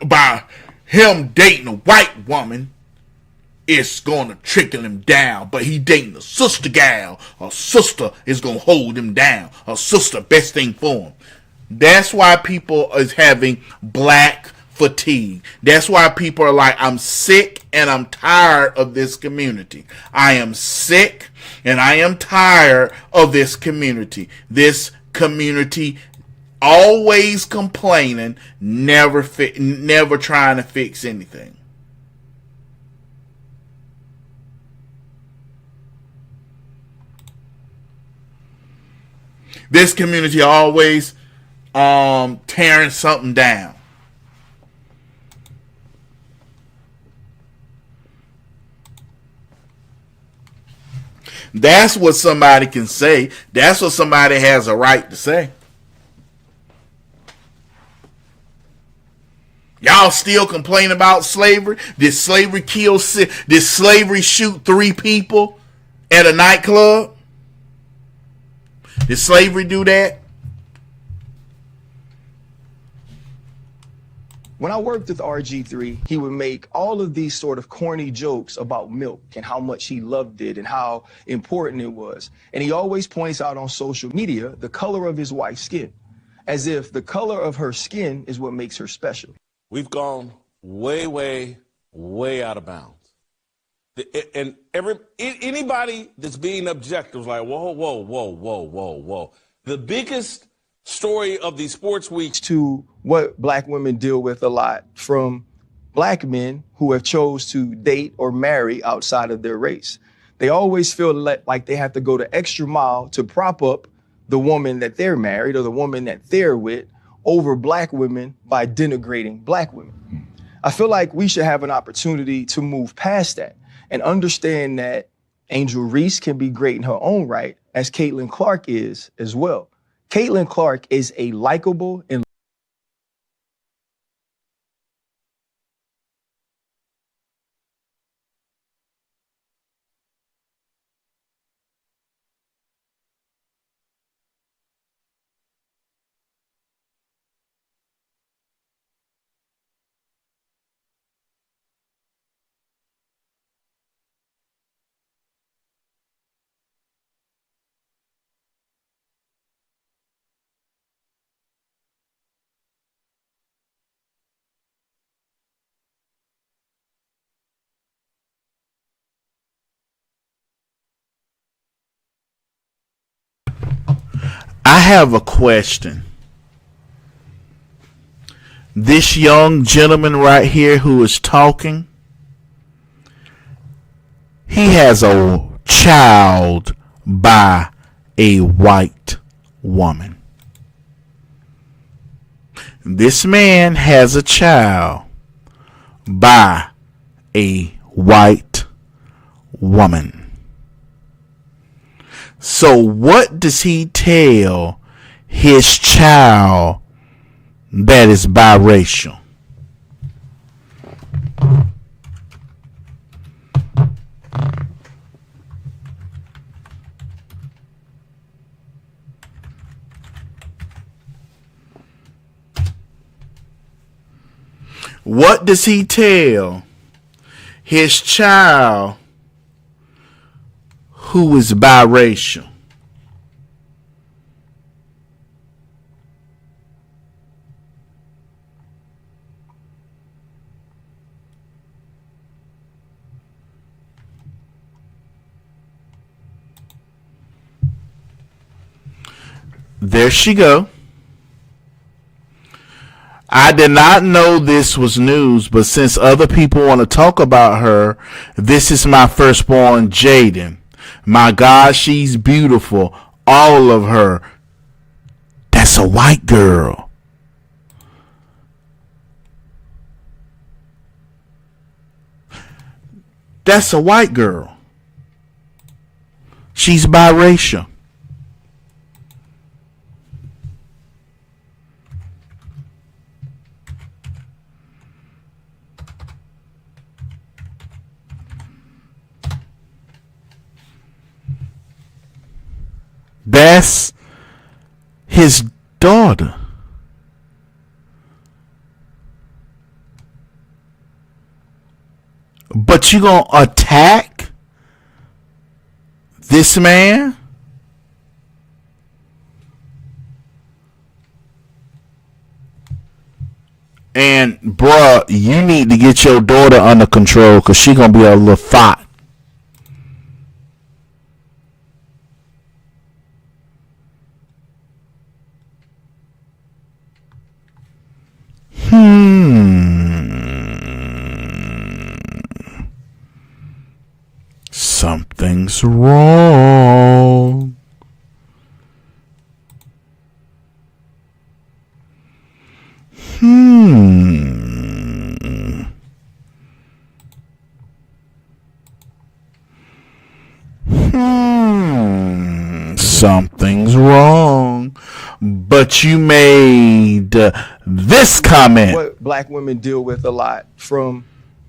by him dating a white woman, it's going to trickle him down. But he dating a sister gal. A sister is going to hold him down. A sister, best thing for him. That's why people is having black fatigue. That's why people are like, I'm sick and I'm tired of this community. I am sick and I am tired of this community. This community always complaining, never trying to fix anything. This community always tearing something down. That's what somebody can say. That's what somebody has a right to say. Y'all still complain about slavery? Did slavery kill? Did slavery shoot 3 people at a nightclub? Did slavery do that? When I worked with RG3, he would make all of these sort of corny jokes about milk and how much he loved it and how important it was. And he always points out on social media the color of his wife's skin, as if the color of her skin is what makes her special. We've gone way, way, way out of bounds. And anybody that's being objective is like, whoa, whoa, whoa, whoa, whoa, whoa. The biggest story of these sports weeks to what black women deal with a lot from black men who have chose to date or marry outside of their race. They always feel like they have to go the extra mile to prop up the woman that they're married or the woman that they're with over black women by denigrating black women. I feel like we should have an opportunity to move past that and understand that Angel Reese can be great in her own right, as Caitlin Clark is as well. Caitlin Clark is a likable and I have a question. This young gentleman right here who is talking, he has a child by a white woman. This man has a child by a white woman. So what does he tell his child that is biracial? What does he tell his child who is biracial? There she go. I did not know this was news, but since other people want to talk about her, this is my firstborn, Jaden. My God, she's beautiful. All of her. That's a white girl. That's a white girl. She's biracial. That's his daughter. But you gonna attack this man? And bruh, you need to get your daughter under control, because she gonna be a little thought. Something's wrong. something's wrong. But you made this comment. What black women deal with a lot from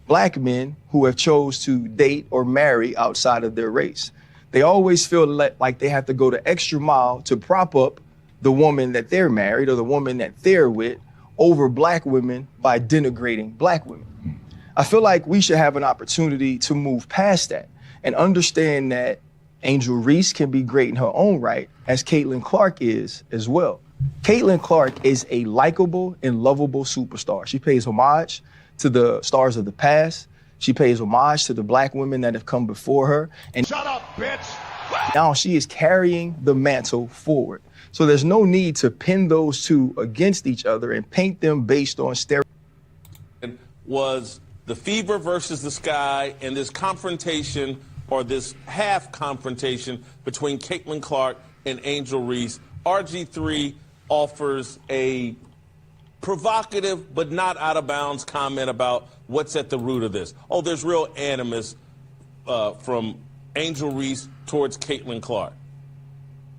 black men who have chose to date or marry outside of their race. They always feel like they have to go the extra mile to prop up the woman that they're married or the woman that they're with over black women by denigrating black women. I feel like we should have an opportunity to move past that and understand that Angel Reese can be great in her own right, as Caitlin Clark is as well. Caitlin Clark is a likable and lovable superstar. She pays homage to the stars of the past. She pays homage to the black women that have come before her. And shut up, bitch! Now she is carrying the mantle forward. So there's no need to pin those two against each other and paint them based on stereotypes. Was the Fever versus the Sky and this confrontation, or this half confrontation between Caitlin Clark and Angel Reese. RG3 offers a provocative but not out of bounds comment about what's at the root of this. Oh, there's real animus from Angel Reese towards Caitlin Clark.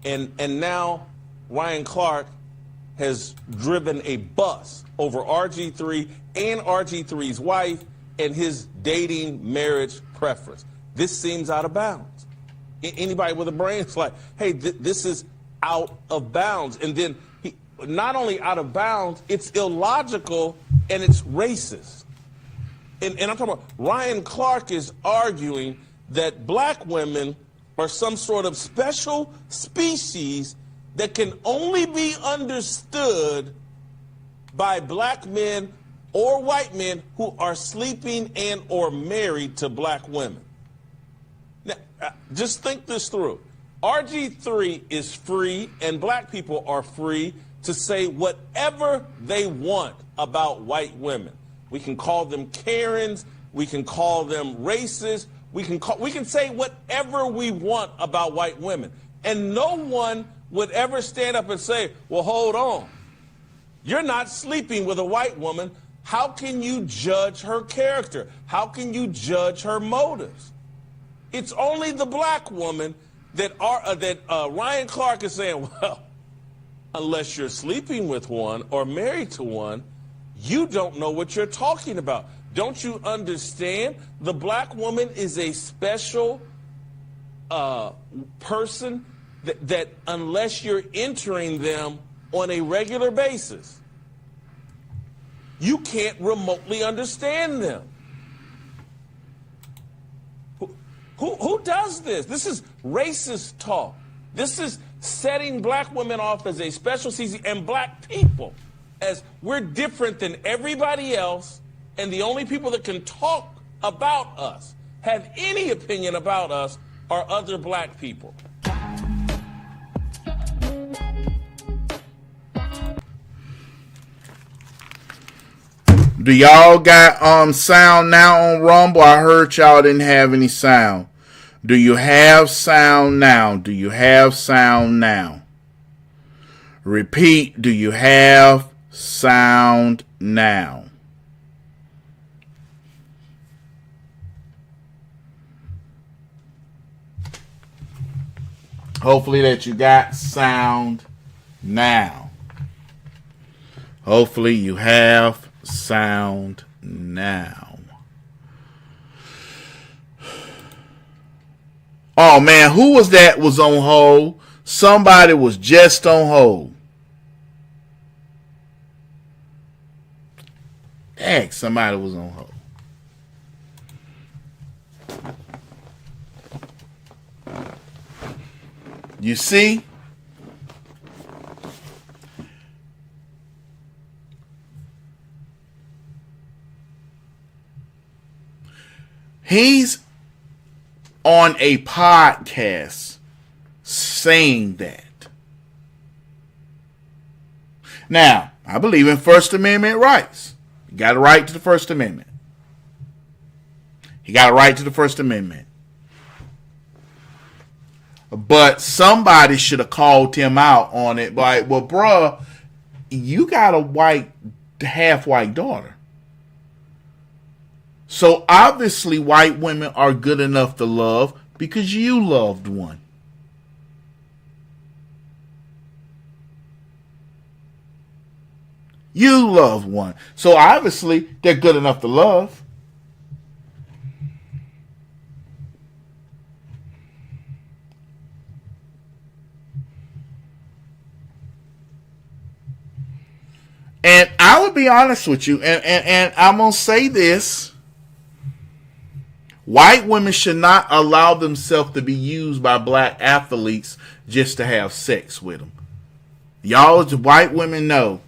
And now Ryan Clark has driven a bus over RG3 and RG3's wife and his dating marriage preference. This seems out of bounds. Anybody with a brain is like, hey, this is out of bounds. And then not only out of bounds, it's illogical and it's racist. And I'm talking about Ryan Clark is arguing that black women are some sort of special species that can only be understood by black men or white men who are sleeping and or married to black women. Now, just think this through. RG3 is free and black people are free to say whatever they want about white women. We can call them Karens, we can call them racist, we can say whatever we want about white women. And no one would ever stand up and say, well, hold on. You're not sleeping with a white woman. How can you judge her character? How can you judge her motives? It's only the black woman that Ryan Clark is saying, well, unless you're sleeping with one or married to one, you don't know what you're talking about. Don't you understand? The black woman is a special person that unless you're entering them on a regular basis, you can't remotely understand them. Who does this? This is racist talk. This is setting black women off as a special species and black people as we're different than everybody else, and the only people that can talk about us, have any opinion about us, are other black people. Do y'all got sound now on Rumble? I heard y'all didn't have any sound. Do you have sound now? Do you have sound now? Repeat, do you have sound now? Hopefully that you got sound now. Hopefully you have sound now. Oh man, who was that was on hold? Somebody was just on hold. Heck, somebody was on hold. You see? He's on a podcast saying that. Now, I believe in First Amendment rights. You got a right to the First Amendment. He got a right to the First Amendment. But somebody should have called him out on it. Like, well, bruh, you got a half-white daughter. So obviously white women are good enough to love because you loved one. You love one. So obviously they're good enough to love. And I will be honest with you, and I'm going to say this. White women should not allow themselves to be used by black athletes just to have sex with them. Y'all, white women, no.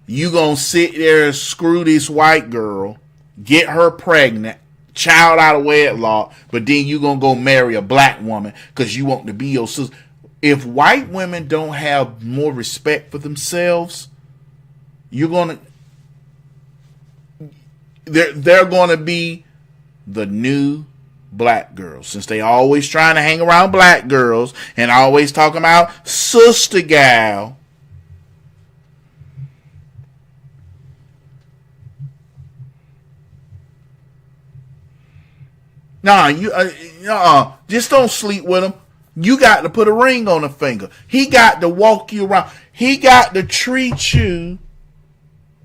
You going to sit there and screw this white girl, get her pregnant, child out of wedlock, but then you going to go marry a black woman because you want to be your sister. If white women don't have more respect for themselves, they're going to be the new black girls, since they always trying to hang around black girls and always talking about sister gal. Just don't sleep with them. You got to put a ring on a finger. He got to walk you around. He got to treat you.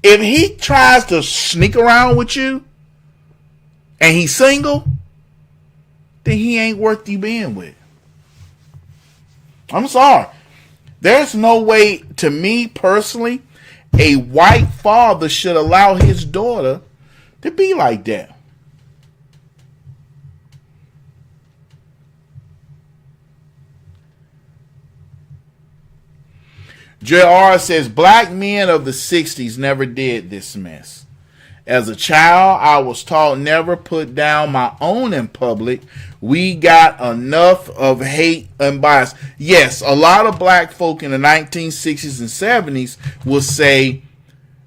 If he tries to sneak around with you and he's single, then he ain't worth you being with. I'm sorry. There's no way, to me personally, a white father should allow his daughter to be like that. JR says, black men of the 60s never did this mess. As a child, I was taught never put down my own in public. We got enough of hate and bias. Yes, a lot of black folk in the 1960s and 70s will say,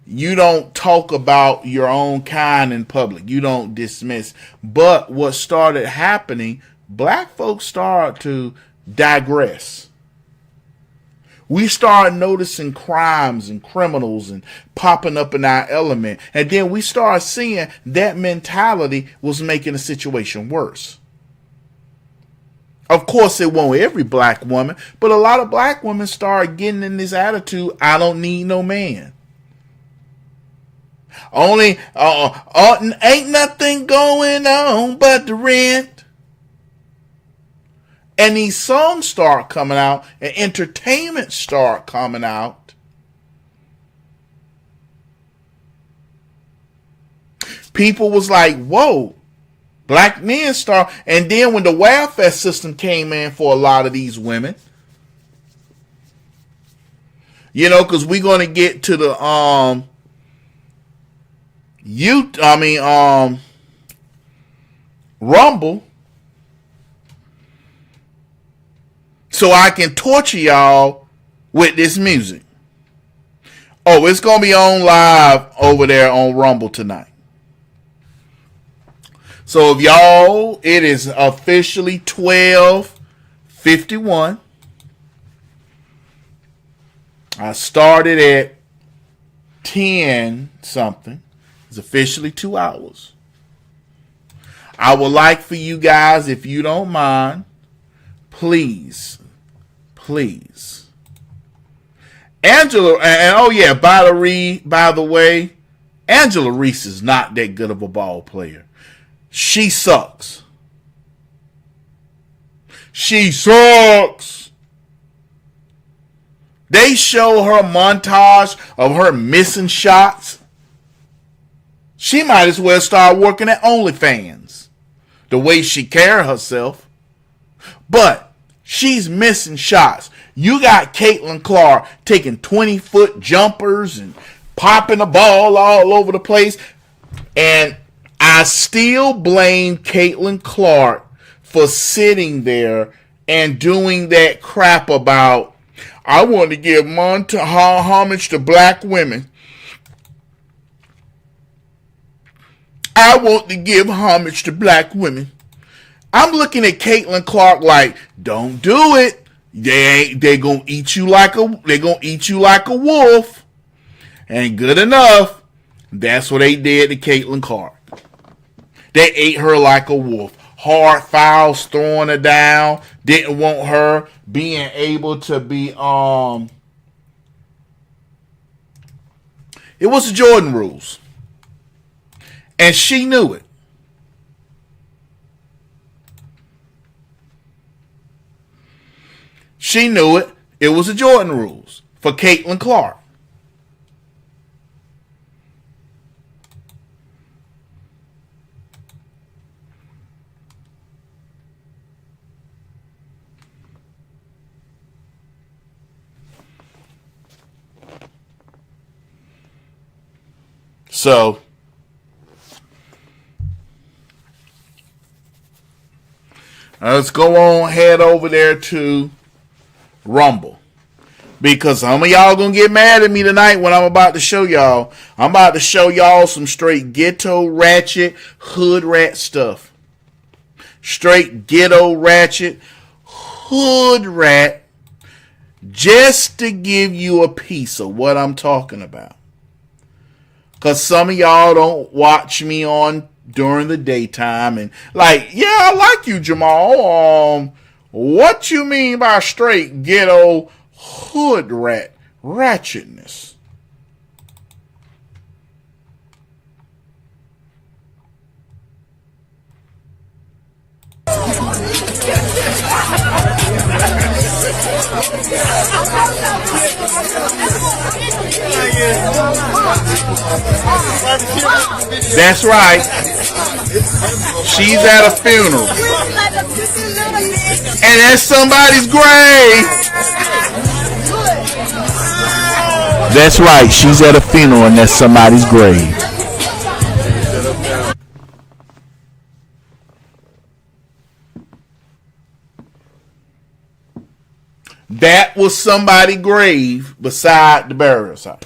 you don't talk about your own kind in public. You don't dismiss. But what started happening, black folks started to digress. We start noticing crimes and criminals and popping up in our element. And then we start seeing that mentality was making the situation worse. Of course, it won't every black woman, but a lot of black women start getting in this attitude, I don't need no man. Ain't nothing going on but the rent. And these songs start coming out and entertainment start coming out. People was like, whoa, black men start. And then when the welfare system came in for a lot of these women, because we're going to get to the Rumble. So I can torture y'all with this music. Oh, it's going to be on live over there on Rumble tonight. So if y'all, it is officially 12:51. I started at 10 something. It's officially 2 hours. I would like for you guys, if you don't mind, please. Angela, and oh yeah, by the way, Angela Reese is not that good of a ball player. She sucks. They show her montage of her missing shots. She might as well start working at OnlyFans. The way she carries herself. But she's missing shots. You got Caitlin Clark taking 20-foot jumpers and popping the ball all over the place. And I still blame Caitlin Clark for sitting there and doing that crap about, I want to give homage to black women. I want to give homage to black women. I'm looking at Caitlin Clark like, don't do it. They gonna eat you like a wolf. Ain't good enough. That's what they did to Caitlin Clark. They ate her like a wolf. Hard fouls, throwing her down. Didn't want her being able to be It was the Jordan rules. And she knew it. She knew it. It was the Jordan rules for Caitlin Clark. So, let's go on, head over there to Rumble. Because some of y'all gonna get mad at me tonight when I'm about to show y'all. I'm about to show y'all some straight ghetto ratchet hood rat stuff. Straight ghetto ratchet hood rat, just to give you a piece of what I'm talking about. Because some of y'all don't watch me on during the daytime. And like, yeah, I like you, Jamal. What you mean by straight ghetto hood rat ratchetness? That's right. She's at a funeral. And that's somebody's grave. That's right. She's at a funeral and that's somebody's grave. That was somebody's grave beside the burial site.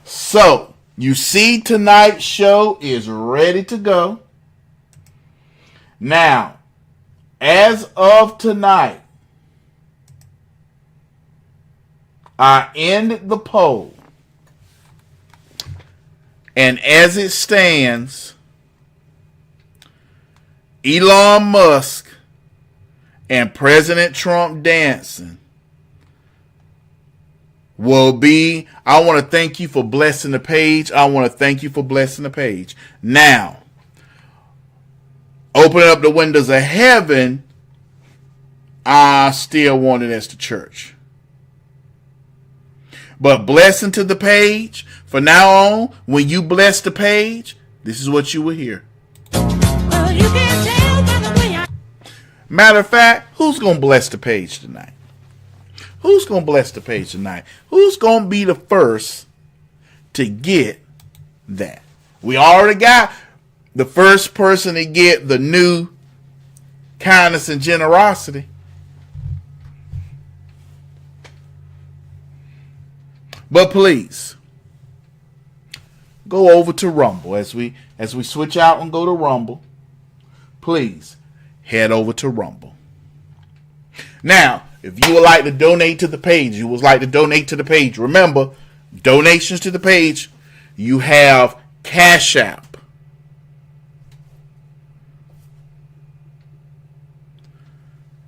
So, you see tonight's show is ready to go. Now, as of tonight, I ended the poll. And as it stands, Elon Musk and President Trump dancing will be, I want to thank you for blessing the page. I want to thank you for blessing the page. Now, opening up the windows of heaven, I still want it as the church. But blessing to the page, from now on, when you bless the page, this is what you will hear. Matter of fact, who's going to bless the page tonight? Who's going to bless the page tonight? Who's going to be the first to get that? We already got the first person to get the new kindness and generosity. But please, go over to Rumble. As we switch out and go to Rumble, please head over to Rumble. Now, if you would like to donate to the page, remember, donations to the page, you have Cash App,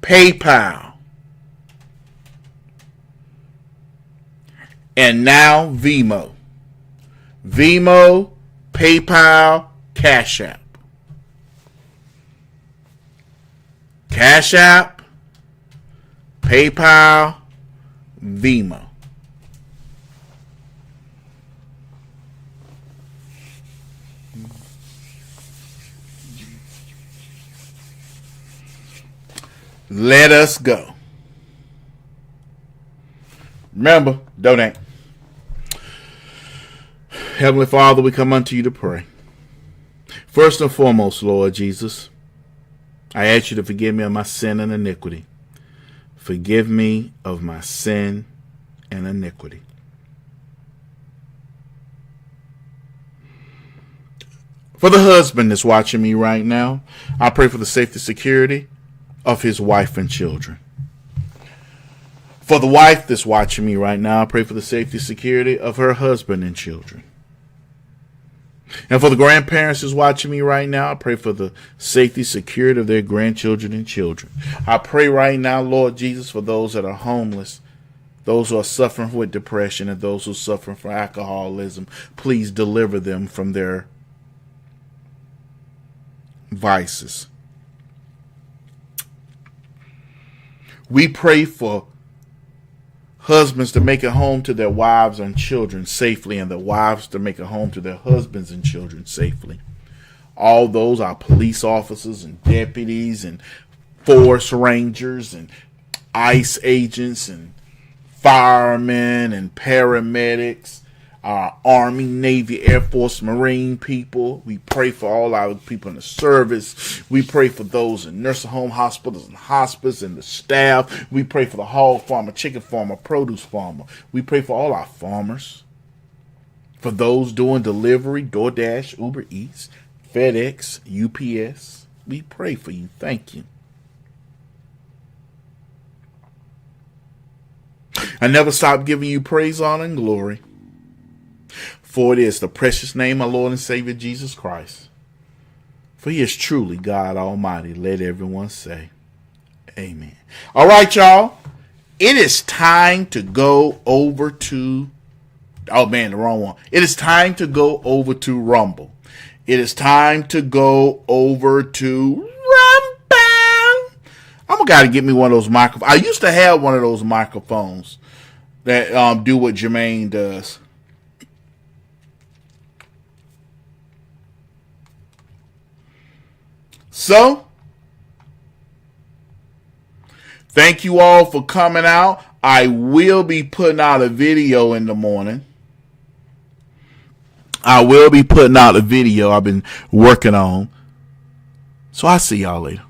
PayPal, and now Venmo. Venmo, PayPal, Cash App. Cash App, PayPal, Venmo. Let us go. Remember, donate. Heavenly Father, we come unto you to pray. First and foremost, Lord Jesus, I ask you to forgive me of my sin and iniquity. Forgive me of my sin and iniquity. For the husband that's watching me right now, I pray for the safety and security of his wife and children. For the wife that's watching me right now, I pray for the safety and security of her husband and children. And for the grandparents who's watching me right now, I pray for the safety, security of their grandchildren and children. I pray right now, Lord Jesus, for those that are homeless, those who are suffering with depression, and those who are suffering from alcoholism. Please deliver them from their vices. We pray for husbands to make it home to their wives and children safely, and the wives to make it home to their husbands and children safely. All those are police officers and deputies and forest rangers and ICE agents and firemen and paramedics, our Army, Navy, Air Force, Marine people. We pray for all our people in the service. We pray for those in nursing home, hospitals, and hospice, and the staff. We pray for the hog farmer, chicken farmer, produce farmer. We pray for all our farmers, for those doing delivery, DoorDash, Uber Eats, FedEx, UPS. We pray for you. Thank you. I never stop giving you praise, honor, and glory. For it is the precious name of our Lord and Savior Jesus Christ. For he is truly God Almighty. Let everyone say, amen. All right, y'all. It is time to go over to, oh man, the wrong one. It is time to go over to Rumble. It is time to go over to Rumble. I'm going to get me one of those microphones. I used to have one of those microphones that do what Jermaine does. So, thank you all for coming out. I will be putting out a video in the morning. I will be putting out a video I've been working on. So I'll see y'all later.